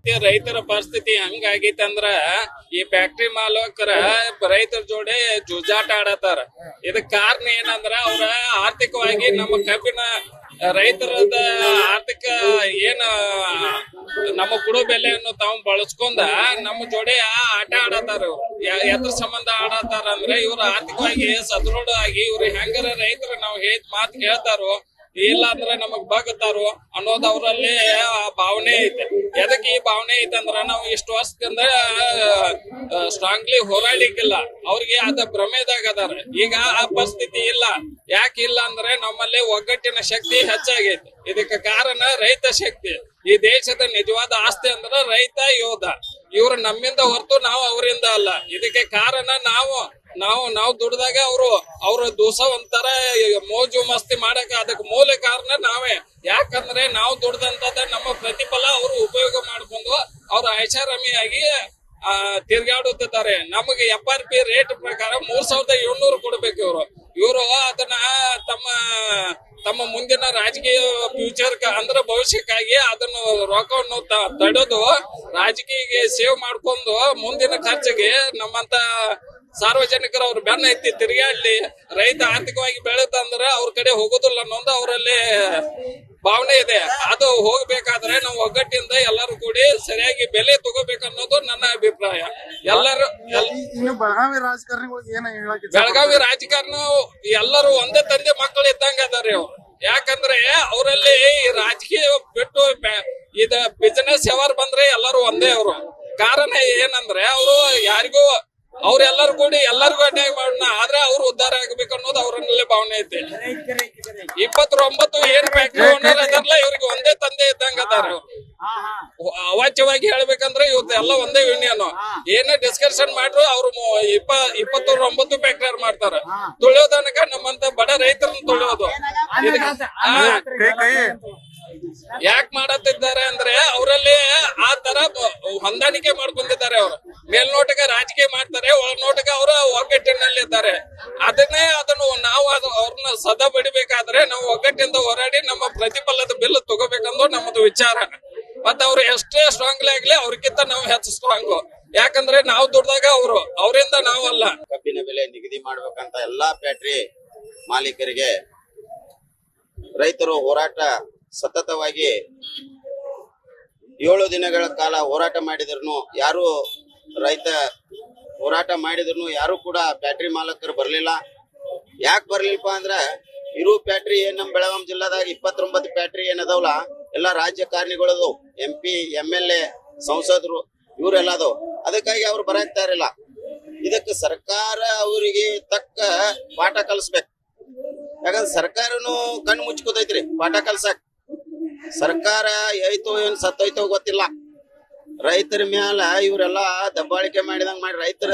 ಪರಿಸ್ಥಿತಿ ರೈತರ ಪರಿಸ್ಥಿತಿ ಹಂಗಾಗೈತೆ ಅಂದ್ರ ಈ ಫ್ಯಾಕ್ಟ್ರಿ ಮಾಲಕರ ರೈತರ ಜೋಡಿ ಜೂಜಾಟ ಆಡತಾರ. ಇದಕ್ ಕಾರಣ ಏನಂದ್ರ ಅವ್ರ ಆರ್ಥಿಕವಾಗಿ ನಮ್ಮ ಕಬ್ಬಿನ ರೈತರದ ಆರ್ಥಿಕ ಏನ ನಮ್ಮ ಕೊಡೋ ಬೆಲೆಯನ್ನು ತಾವು ಬಳಸ್ಕೊಂಡ ನಮ್ಮ ಜೋಡಿ ಆಟ ಆಡತಾರ. ಎದ್ರ ಸಂಬಂಧ ಆಡತಾರ ಅಂದ್ರೆ ಇವ್ರ ಆರ್ಥಿಕವಾಗಿ ಸದೃಢ ಆಗಿ ಇವ್ರ ಹೆಂಗಾರ ರೈತರ ನಾವು ಮಾತು ಕೇಳ್ತಾರೋ ಇಲ್ಲ ಅಂದ್ರೆ ನಮಗ್ ಬಗ್ತಾರೋ ಅನ್ನೋದು ಅವರಲ್ಲಿ ಭಾವನೆ ಐತೆ. ಎದಕ್ಕೆ ಈ ಭಾವನೆ ಐತೆ ಅಂದ್ರ ನಾವು ಇಷ್ಟು ವರ್ಷದಿಂದ ಸ್ಟ್ರಾಂಗ್ಲಿ ಹೋರಾಡ್ಲಿಕ್ಕಿಲ್ಲ, ಅವ್ರಿಗೆ ಅದ ಭ್ರಮೆದಾಗ ಅದಾರ. ಈಗ ಆ ಪರಿಸ್ಥಿತಿ ಇಲ್ಲ. ಯಾಕೆ ಇಲ್ಲ ಅಂದ್ರೆ ನಮ್ಮಲ್ಲಿ ಒಗ್ಗಟ್ಟಿನ ಶಕ್ತಿ ಹೆಚ್ಚಾಗೈತೆ. ಇದಕ್ಕೆ ಕಾರಣ ರೈತ ಶಕ್ತಿ. ಈ ದೇಶದ ನಿಜವಾದ ಆಸ್ತಿ ಅಂದ್ರೆ ರೈತ ಯೋಧ. ಇವ್ರು ನಮ್ಮಿಂದ ಹೊರತು ನಾವು ಅವರಿಂದ ಅಲ್ಲ. ಇದಕ್ಕೆ ಕಾರಣ ನಾವು ದುಡ್ದಾಗ ಅವ್ರು ದಿವಸ ಒಂಥರ ಮೋಜು ಮಸ್ತಿ ಮಾಡಕ ಅದಕ್ಕೆ ಮೂಲ ಕಾರಣ ನಾವೇ. ಯಾಕಂದ್ರೆ ನಾವು ದುಡ್ದಂತದ ನಮ್ಮ ಪ್ರತಿಫಲ ಅವರು ಉಪಯೋಗ ಮಾಡ್ಕೊಂಡು ಅವ್ರ ಐಷಾರಾಮಿಯಾಗಿ ತಿರ್ಗಾಡುತ್ತಿದ್ದಾರೆ. ನಮಗೆ FRP ರೇಟ್ ಪ್ರಕಾರ 3700 ಕೊಡ್ಬೇಕು ಇವರು ಅದನ್ನ ತಮ್ಮ ಮುಂದಿನ ರಾಜಕೀಯ ಫ್ಯೂಚರ್ ಅಂದ್ರೆ ಭವಿಷ್ಯಕ್ಕಾಗಿ ಅದನ್ನು ರೊಕ್ಕವನ್ನು ತಡೆದು ರಾಜಕೀಯ ಸೇವ್ ಮಾಡ್ಕೊಂಡು ಮುಂದಿನ ಖರ್ಚಿಗೆ ನಮ್ಮಂತ ಸಾರ್ವಜನಿಕರು ಅವ್ರ ಬೆನ್ನ ಎತ್ತಿ ತಿರುಗಾಡ್ಲಿ. ರೈತ ಆರ್ಥಿಕವಾಗಿ ಬೆಳೆದಂದ್ರ ಅವ್ರ ಕಡೆ ಹೋಗೋದಿಲ್ಲ ಅನ್ನೋದು ಅವರಲ್ಲಿ ಭಾವನೆ ಇದೆ. ಅದು ಹೋಗ್ಬೇಕಾದ್ರೆ ನಾವು ಒಗ್ಗಟ್ಟಿಂದ ಎಲ್ಲರೂ ಕೂಡಿ ಸರಿಯಾಗಿ ಬೆಲೆ ತಗೋಬೇಕನ್ನೋದು ನನ್ನ ಅಭಿಪ್ರಾಯ. ಬೆಳಗಾವಿ ರಾಜಕಾರಣಿಗಳಿಗೆ ಏನ ಹೇಳಕ್ಕೆ ಬೆಳಗಾವಿ ರಾಜಕಾರಣ ಎಲ್ಲರೂ ಒಂದೇ ತಂದೆ ಮಕ್ಕಳು ಇದ್ದಂಗ ಅದಾರೆ. ಯಾಕಂದ್ರೆ ಅವರಲ್ಲಿ ರಾಜಕೀಯ ಬಿಟ್ಟು ಇದ ಬಿಸಿನೆಸ್ ವ್ಯವಹಾರ ಬಂದ್ರೆ ಎಲ್ಲರೂ ಒಂದೇ. ಅವರು ಕಾರಣ ಏನಂದ್ರೆ ಅವರು ಯಾರಿಗೂ ಅವ್ರೆಲ್ಲರೂ ಕೂಡಿ ಎಲ್ಲರಿಗೂ ಅನ್ಯಾಯ ಮಾಡೋಣ, ಆದ್ರೆ ಅವ್ರು ಉದ್ಧಾರ ಆಗ್ಬೇಕು ಅನ್ನೋದು ಅವರಲ್ಲೇ ಭಾವನೆ ಐತೆ. 29 ಏನ್ ಫ್ಯಾಕ್ಟ್ರಿ ಓನರ್ ಅದಾರಲ್ಲ ಇವ್ರಿಗೆ ಒಂದೇ ತಂದೆ ಇದ್ದಂಗ ಅದಾರ. ಅವಾಚ್ಯವಾಗಿ ಹೇಳ್ಬೇಕಂದ್ರೆ ಇವ್ರದೆಲ್ಲ ಒಂದೇ ಯೂನಿಯನ್. ಏನೇ ಡಿಸ್ಕಷನ್ ಮಾಡ್ರು ಅವ್ರು 29 ಫ್ಯಾಕ್ಟ್ರಿ ಮಾಡ್ತಾರ. ತುಳಿಯೋದನಕ ನಮ್ಮಂತ ಬಡ ರೈತರನ್ನ ತುಳಿಯೋದು. ಯಾಕೆ ಮಾಡತ್ತಿದ್ದಾರೆ ಅಂದ್ರೆ ಅವರಲ್ಲಿ ಆ ತರ ಹೊಂದಾಣಿಕೆ ಮಾಡ್ಕೊಂಡಿದ್ದಾರೆ. ಅವ್ರು ಮೇಲ್ನೋಟಕ ರಾಜಕೀಯ ಮಾಡ್ತಾರೆ, ಒಳನೋಟಕ ಅವರ ಒಗ್ಗಟ್ಟಿನಲ್ಲಿದ್ದಾರೆ. ಅದನ್ನು ನಾವು ಅವ್ರನ್ನ ಸದಾ ಬಡಿಬೇಕಾದ್ರೆ ನಾವು ಒಗ್ಗಟ್ಟಿಂದ ಹೋರಾಡಿ ನಮ್ಮ ಪ್ರತಿಫಲದ ಬಿಲ್ ತಗೋಬೇಕಂದು ನಮ್ಮದು ವಿಚಾರ. ಮತ್ತ ಅವ್ರು ಎಷ್ಟೇ ಸ್ಟ್ರಾಂಗ್ಲಿ ಆಗ್ಲಿ ಅವ್ರಿಗಿಂತ ನಾವು ಹೆಚ್ಚು ಸ್ಟ್ರಾಂಗ್. ಯಾಕಂದ್ರೆ ನಾವು ದುಡ್ದಾಗ ಅವರಿಂದ ನಾವಲ್ಲ. ಕಬ್ಬಿನ ಬೆಲೆ ನಿಗದಿ ಮಾಡ್ಬೇಕಂತ ಎಲ್ಲಾ ಫ್ಯಾಕ್ಟರಿ ಮಾಲೀಕರಿಗೆ ರೈತರು ಹೋರಾಟ ಸತತವಾಗಿ 7 ದಿನಗಳ ಕಾಲ ಹೋರಾಟ ಮಾಡಿದ್ರು ಯಾರು ರೈತ ಹೋರಾಟ ಮಾಡಿದ್ರು ಯಾರು ಕೂಡ ಫ್ಯಾಕ್ಟರಿ ಮಾಲಕರು ಬರ್ಲಿಲ್ಲ. ಯಾಕೆ ಬರ್ಲಿಲ್ಲಪ್ಪ ಅಂದ್ರ ಇರು ಫ್ಯಾಕ್ಟರಿ ನಮ್ ಬೆಳಗಾಂ ಜಿಲ್ಲಾದಾಗ 29 ಫ್ಯಾಕ್ಟರಿ ಏನದವಲ್ಲ ಎಲ್ಲಾ ರಾಜಕಾರಣಿಗಳದು, MP MLA ಸಂಸದರು ಇವರೆಲ್ಲ ಅದಾವ. ಅದಕ್ಕಾಗಿ ಅವ್ರು ಬರಾಕ್ತಾ ಇರಲಿಲ್ಲ. ಇದಕ್ಕೆ ಸರ್ಕಾರ ಅವರಿಗೆ ತಕ್ಕ ಪಾಠ ಕಲಿಸ್ಬೇಕು. ಯಾಕಂದ್ರೆ ಸರ್ಕಾರನು ಕಣ್ಣು ಮುಚ್ಕೋತೈತ್ರಿ ಪಾಠ ಕಲ್ಸಕ್. ಸರ್ಕಾರ ಐತೋ ಏನ್ ಸತ್ತೋಯ್ತೋ ಗೊತ್ತಿಲ್ಲ. ರೈತರ ಮ್ಯಾಲ ಇವರೆಲ್ಲಾ ದಬ್ಬಾಳಿಕೆ ಮಾಡಿದಂಗ ಮಾಡಿ ರೈತರ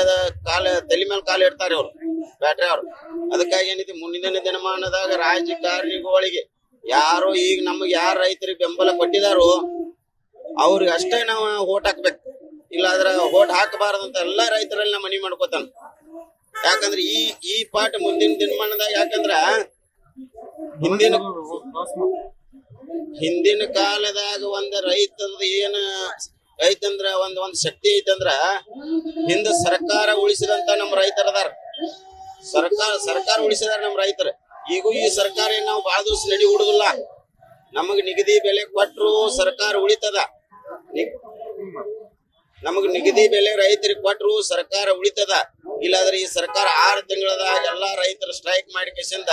ತಲೆ ಮೇಲೆ ಕಾಲು ಇಡ್ತಾರೆ ಅವ್ರು ಬ್ಯಾಟ್ರಿ ಅವ್ರು. ಅದಕ್ಕಾಗಿ ಏನೈತಿ ಮುಂದಿನ ದಿನಮಾನದಾಗ ರಾಜಕಾರಣಿಗಳಿಗೆ ಯಾರು ಈಗ ನಮಗ್ ಯಾರ ರೈತರಿಗೆ ಬೆಂಬಲ ಕೊಟ್ಟಿದಾರೋ ಅವ್ರಿಗೆ ಅಷ್ಟೇ ನಾವು ಓಟ್ ಹಾಕ್ಬೇಕು. ಇಲ್ಲಾಂದ್ರ ಓಟ್ ಹಾಕಬಾರದಂತ ಎಲ್ಲಾ ರೈತರಲ್ಲಿ ನಾ ಮನವಿ ಮಾಡ್ಕೋತಾನ. ಯಾಕಂದ್ರೆ ಈ ಪಾಠ ಮುಂದಿನ ದಿನಮಾನದಾಗ ಯಾಕಂದ್ರ ಹಿಂದಿನ ಕಾಲದಾಗ ಒಂದ್ ರೈತದ ಏನ ಐತಂದ್ರ ಒಂದ್ ಶಕ್ತಿ ಐತಂದ್ರ ಹಿಂದ ಸರ್ಕಾರ ಉಳಿಸಿದಂತ ನಮ್ ರೈತರದಾರ. ಸರ್ಕಾರ ಉಳಿಸಿದಾರ ನಮ್ ರೈತರ. ಈಗೂ ಈ ಸರ್ಕಾರ ನಾವು ಬಾಳ ದಿವಸ ನಡಿ ಹುಡುಗಿಲ್ಲ. ನಮಗ್ ನಿಗದಿ ಬೆಲೆ ಕೊಟ್ರು ಸರ್ಕಾರ ಉಳಿತದ. ನಮಗ್ ನಿಗದಿ ಬೆಲೆ ರೈತರಿಗೆ ಕೊಟ್ರು ಸರ್ಕಾರ ಉಳಿತದ. ಇಲ್ಲಾದ್ರೆ ಈ ಸರ್ಕಾರ 6 ತಿಂಗಳದಾಗ ಎಲ್ಲಾ ರೈತರು ಸ್ಟ್ರೈಕ್ ಮಾಡಿ ಕೆಸಿಂದ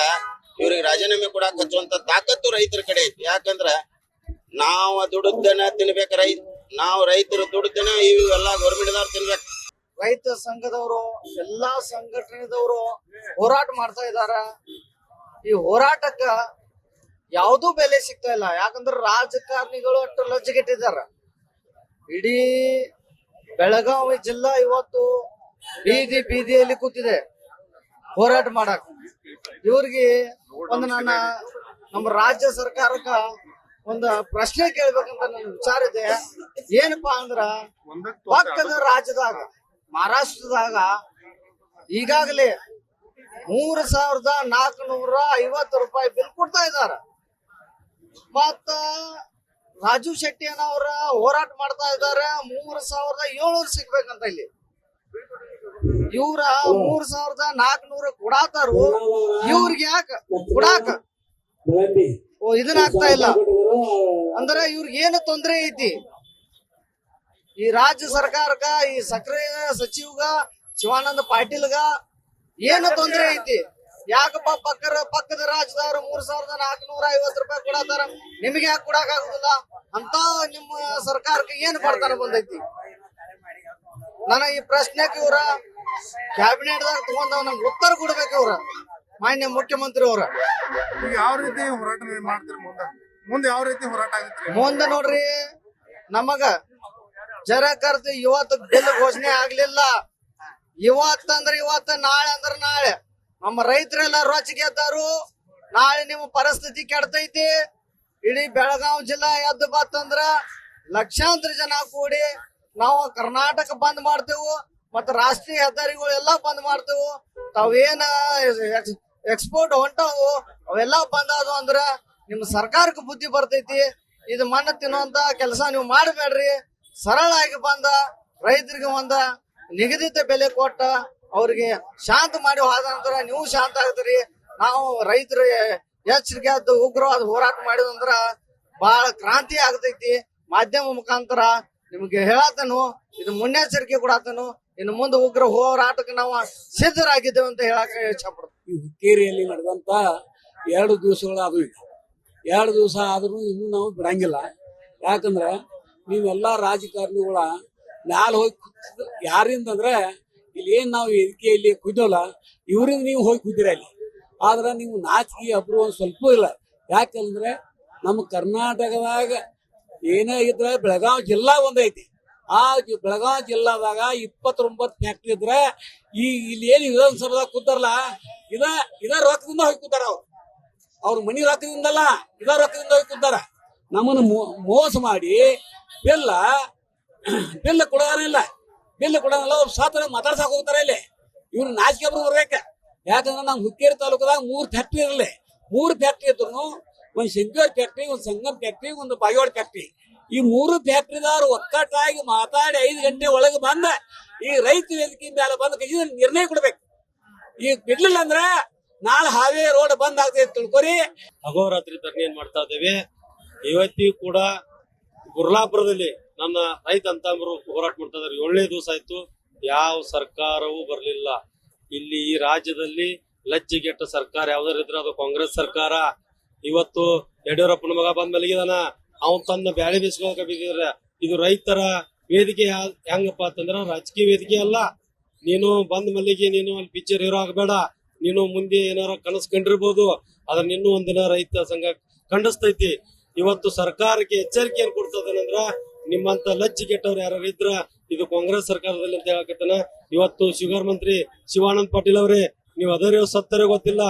ಇವ್ರಿಗೆ ರಾಜೀನಾಮೆ ಕೊಡಾಕ್ ಹಚ್ಚುವಂತ ತಾಕತ್ತು ರೈತರ ಕಡೆ ಐತಿ. ಯಾಕಂದ್ರ ನಾವ್ ದುಡಿದನ ತಿನ್ಬೇಕ. ನಾವು ರೈತರು ದುಡಿದನ ಇವೆಲ್ಲಾ ಗೌರ್ಮೆಂಟ್ದವ್ರು ತಿನ್ಬೇಕು. ರೈತ ಸಂಘದವರು ಎಲ್ಲಾ ಸಂಘಟನೆದವರು ಹೋರಾಟ ಮಾಡ್ತಾ ಇದಾರ. ಈ ಹೋರಾಟಕ್ಕ ಯಾವ್ದೂ ಬೆಲೆ ಸಿಗ್ತಾ ಇಲ್ಲ. ಯಾಕಂದ್ರೆ ರಾಜಕಾರಣಿಗಳು ಅಷ್ಟು ಲಜ್ಜೆಗೆಟ್ಟಿದಾರ. ಇಡೀ ಬೆಳಗಾವಿ ಜಿಲ್ಲಾ ಇವತ್ತು ಬೀದಿಯಲ್ಲಿ ಕೂತಿದೆ ಹೋರಾಟ ಮಾಡಕ್. ಇವ್ರಿಗೆ ನಮ್ಮ ರಾಜ್ಯ ಸರ್ಕಾರಕ್ಕ ಒಂದು ಪ್ರಶ್ನೆ ಕೇಳ್ಬೇಕಂತ ನನ್ನ ವಿಚಾರ ಇದೆ. ಏನಪ್ಪಾ ಅಂದ್ರ ಪಕ್ಕದ ರಾಜ್ಯದಾಗ ಮಹಾರಾಷ್ಟ್ರದಾಗ ಈಗಾಗಲೇ 3450 ರೂಪಾಯಿ ಬಿಲ್ ಕೊಡ್ತಾ ಇದಾರ. ಮತ್ತ ರಾಜು ಶೆಟ್ಟಿ ಅನ್ನೋರ ಹೋರಾಟ ಮಾಡ್ತಾ ಇದಾರೆ 3,700 ಸಿಗ್ಬೇಕಂತ ಇಲ್ಲಿ. ಇವ್ರ 3,400 ಕೊಡಾತಾರು, ಇವ್ರಿಗೆ ಯಾಕ ಕೊಡಾಕ ಇದನ್ನ ಆಗ್ತಾ ಇಲ್ಲ ಅಂದ್ರೆ ಇವ್ರಿಗೆ ಏನು ತೊಂದ್ರೆ ಐತಿ? ಈ ರಾಜ್ಯ ಸರ್ಕಾರಕ್ಕ, ಈ ಸಕ್ರೆ ಸಚಿವಗ ಶಿವಾನಂದ ಪಾಟೀಲ್ಗ ಏನು ತೊಂದ್ರೆ ಐತಿ? ಯಾಕಪ್ಪ ಪಕ್ಕದ ರಾಜ್ಯದವ್ರು 3,450 ರೂಪಾಯಿ ಕೊಡತಾರ, ನಿಮ್ಗೆ ಯಾಕೆ ಕೊಡಕ್ ಆಗುದಿಲ್ಲ ಅಂತ? ನಿಮ್ಮ ಸರ್ಕಾರಕ್ಕೆ ಏನು ಬರ್ತಾನ ಬಂದೈತಿ? ನನ್ನ ಈ ಪ್ರಶ್ನೆಗೆ ಇವ್ರ ಕ್ಯಾಬಿನೆಟ್ ದಾಗ ತಗೊಂಡ್ ನಮ್ಗೆ ಉತ್ತರ ಕೊಡ್ಬೇಕು. ಇವ್ರ ಮಾನ್ಯ ಮುಖ್ಯಮಂತ್ರಿ ಅವ್ರ ಯಾವ ರೀತಿ ಹೋರಾಟ ಮಾಡ್ತೀರಿ? ಮುಂದೆ ಯಾವ ರೀತಿ ಹೋರಾಟ ಆಗುತ್ತೆ? ಮುಂದೆ ನೋಡ್ರಿ, ನಮಗ ಜರ ಕರ್ದು ಇವತ್ತು ಬಿಲ್ ಘೋಷಣೆ ಆಗ್ಲಿಲ್ಲ. ಇವತ್ತಂದ್ರ ಇವತ್ತ, ನಾಳೆ ಅಂದ್ರ ನಾಳೆ ನಮ್ಮ ರೈತರೆಲ್ಲ ರೊಚ್ಚಿಗೆದ್ದಾರು. ನಾಳೆ ನಿಮ್ಮ ಪರಿಸ್ಥಿತಿ ಕೆಡ್ತೈತಿ. ಇಡೀ ಬೆಳಗಾವಿ ಜಿಲ್ಲಾ ಎದ್ದು ಬತ್ತಂದ್ರ ಲಕ್ಷಾಂತರ ಜನ ಕೂಡಿ ನಾವು ಕರ್ನಾಟಕ ಬಂದ್ ಮಾಡ್ತೇವು, ಮತ್ತ ರಾಷ್ಟ್ರೀಯ ಹೆದ್ದಾರಿಗಳೆಲ್ಲಾ ಬಂದ್ ಮಾಡ್ತೇವು. ತಾವೇನ ಎಕ್ಸ್ಪೋರ್ಟ್ ಹೊಂಟಾವು ಅವೆಲ್ಲಾ ಬಂದ್ ಆದ್ವು ಅಂದ್ರ ನಿಮ್ ಸರ್ಕಾರಕ್ಕೆ ಬುದ್ಧಿ ಬರ್ತೈತಿ. ಇದು ಮಣ್ಣು ತಿನ್ನುವಂತ ಕೆಲಸ ನೀವು ಮಾಡಬೇಡ್ರಿ. ಸರಳ ಆಗಿ ಬಂದ ರೈತರಿಗೆ ಒಂದ ನಿಗದಿತ ಬೆಲೆ ಕೊಟ್ಟ ಅವ್ರಿಗೆ ಶಾಂತ ಮಾಡಿ ಹೋದ ನಂತರ ನೀವು ಶಾಂತ ಆಗ್ತೀರಿ. ನಾವು ರೈತರು ಎಚ್ಚರಿಕೆ ಆದ್ದು ಉಗ್ರವಾದ ಹೋರಾಟ ಮಾಡಿದಂದ್ರ ಬಹಳ ಕ್ರಾಂತಿ ಆಗ್ತೈತಿ. ಮಾಧ್ಯಮ ಮುಖಾಂತರ ನಿಮ್ಗೆ ಹೇಳತನು, ಇದು ಮುನ್ನೆಚ್ಚರಿಕೆ ಕೊಡತನು. ಇನ್ನು ಮುಂದೆ ಉಗ್ರ ಹೋರಾಟಕ್ಕೆ ನಾವು ಸಿದ್ಧರಾಗಿದ್ದೇವೆ ಅಂತ ಹೇಳಕ್ ಇಷ್ಟಪಡ್ತೀವಿ. ಈ ಹುಕ್ಕೇರಿಯಲ್ಲಿ ನಡೆದಂತ 2 ದಿವಸಗಳಾದವು. ಈಗ 2 ದಿವಸ ಆದ್ರೂ ಇನ್ನೂ ನಾವು ಬಿಡಂಗಿಲ್ಲ. ಯಾಕಂದ್ರೆ ನೀವೆಲ್ಲ ರಾಜಕಾರಣಿಗಳ ಮ್ಯಾಲ ಹೋಗಿ ಯಾರಿಂದ ಅಂದ್ರೆ ಇಲ್ಲಿ ಏನ್ ನಾವು ವೇದಿಕೆಯಲ್ಲಿ ಕುದ್ದೋಲ್ಲ, ಇವರಿಂದ ನೀವು ಹೋಗಿ ಕುದ್ದಿರ ಅಲ್ಲಿ. ಆದ್ರೆ ನೀವು ನಾಚಿಕೆ ಅಬ್ರು ಒಂದ್ ಸ್ವಲ್ಪ ಇಲ್ಲ. ಯಾಕಂದ್ರೆ ನಮ್ಮ ಕರ್ನಾಟಕದಾಗ ಏನೇ ಇದ್ರೆ ಬೆಳಗಾವಿ ಜಿಲ್ಲಾ ಒಂದೈತಿ. ಆ ಬೆಳಗಾವಿ ಜಿಲ್ಲಾದಾಗ 29 ಫ್ಯಾಕ್ಟ್ರಿ ಇದ್ರೆ ಇಲ್ಲಿ ಏನ್ ವಿಧಾನಸಭಾದಾಗ ಕೂತಾರಲ್ಲ, ಇದ ರೊಕ್ಕದಿಂದ ಹೋಗಿ ಕೂತಾರ. ಅವ್ರ ಮನಿ ರೊಕ್ಕದಿಂದಲ್ಲ, ಇದ ರೊಕ್ಕದಿಂದ ಹೋಗಿ ಕೂತಾರ. ನಮ್ಮನ್ನು ಮೋಸ ಮಾಡಿ ಬಿಲ್ ಕೊಡೋದಿಲ್ಲ. ಅವ್ರು ಸಾತ್ರ ಮಾತಾಡ್ಸಕ್ ಹೋಗ್ತಾರ. ಇಲ್ಲಿ ಇವ್ರು ನಾಚಿಕೆ ಒಬ್ರು ಬರ್ಬೇಕ. ಯಾಕಂದ್ರೆ ನಮ್ ಹುಕ್ಕೇರಿ ತಾಲೂಕದಾಗ 3 ಫ್ಯಾಕ್ಟ್ರಿ ಇರಲಿ. 3 ಫ್ಯಾಕ್ಟ್ರಿ ಇದ್ರು, ಒಂದ್ ಶಂಕರ್ ಫ್ಯಾಕ್ಟ್ರಿ, ಒಂದ್ ಸಂಗಮ್ ಫ್ಯಾಕ್ಟ್ರಿ, ಒಂದು ಬಾಗೇವಾಡ ಫ್ಯಾಕ್ಟ್ರಿ. ಈ 3 ಫ್ಯಾಕ್ಟ್ರಿದವ್ರು ಒಕ್ಕಟ್ಟಾಗಿ ಮಾತಾಡಿ 5 ಗಂಟೆ ಒಳಗೆ ಬಂದ ಈ ರೈತ ವೇದಿಕೆ ಮೇಲೆ ಬಂದ ನಿರ್ಣಯ ಕೊಡ್ಬೇಕು. ಈಗ ಬಿಡ್ಲಿಲ್ಲ ಅಂದ್ರೆ ನಾಳೆ ಹಾವೇ ರೋಡ್ ಬಂದ್ ಆಗ್ತೈತೆ ತಿಳ್ಕೊರಿ. ಅಹೋರಾತ್ರಿ ಧರಣಿ ಮಾಡ್ತಾ ಇದ್ದೇವೆ. ಇವತ್ತಿಗೂ ಕೂಡ ಗುರ್ಲಾಪುರದಲ್ಲಿ ನನ್ನ ರೈತ ಅಂತಂಬರು ಹೋರಾಟ ಮಾಡ್ತಾ ಇದ್ದಾರೆ. 7ನೇ ದಿವಸ ಆಯ್ತು, ಯಾವ ಸರ್ಕಾರವೂ ಬರ್ಲಿಲ್ಲ. ಇಲ್ಲಿ ಈ ರಾಜ್ಯದಲ್ಲಿ ಲಜ್ಜೆಗೆಟ್ಟ ಸರ್ಕಾರ ಯಾವ್ದಾರು ಇದ್ರೆ ಅದು ಕಾಂಗ್ರೆಸ್ ಸರ್ಕಾರ. ಇವತ್ತು ಯಡಿಯೂರಪ್ಪನ ಮಗ ಬಂದ್ ಮಲಗಿದಾನ, ಅವನ್ ತನ್ನ ಬ್ಯಾಳೆ ಬೀಸ್ಕೊಳಕ ಬಿದ್ದಿದ್ರೆ. ಇದು ರೈತರ ವೇದಿಕೆ ಹೆಂಗಪ್ಪ ಅಂತಂದ್ರ ರಾಜಕೀಯ ವೇದಿಕೆ ಅಲ್ಲ. ನೀನು ಬಂದ್ ಮಲ್ಲಿಗೆ ನೀನು ಅಲ್ಲಿ ಪಿಕ್ಚರ್ ಹೀರೋ ಆಗಬೇಡ. ನೀನು ಮುಂದೆ ಏನಾರ ಕನಸು ಕಂಡಿರ್ಬೋದು, ಅದ್ರ ಇನ್ನೂ ಒಂದಿನ ರೈತ ಸಂಘ ಖಂಡಿಸ್ತೈತಿ. ಇವತ್ತು ಸರ್ಕಾರಕ್ಕೆ ಎಚ್ಚರಿಕೆ ಏನ್ ಕೊಡ್ತದನಂದ್ರ, ನಿಮ್ಮಂತ ಲಜ್ಜೆಗೆಟ್ಟವ್ರು ಯಾರು ಇದ್ರ ಇದು ಕಾಂಗ್ರೆಸ್ ಸರ್ಕಾರದಲ್ಲಿ ಅಂತ ಹೇಳಕತ್ತಾನ. ಇವತ್ತು ಶುಗರ್ ಮಂತ್ರಿ ಶಿವಾನಂದ ಪಾಟೀಲ್ ಅವರೇ, ನೀವು ಅದರೇ ಸತ್ತರೆ ಗೊತ್ತಿಲ್ಲ.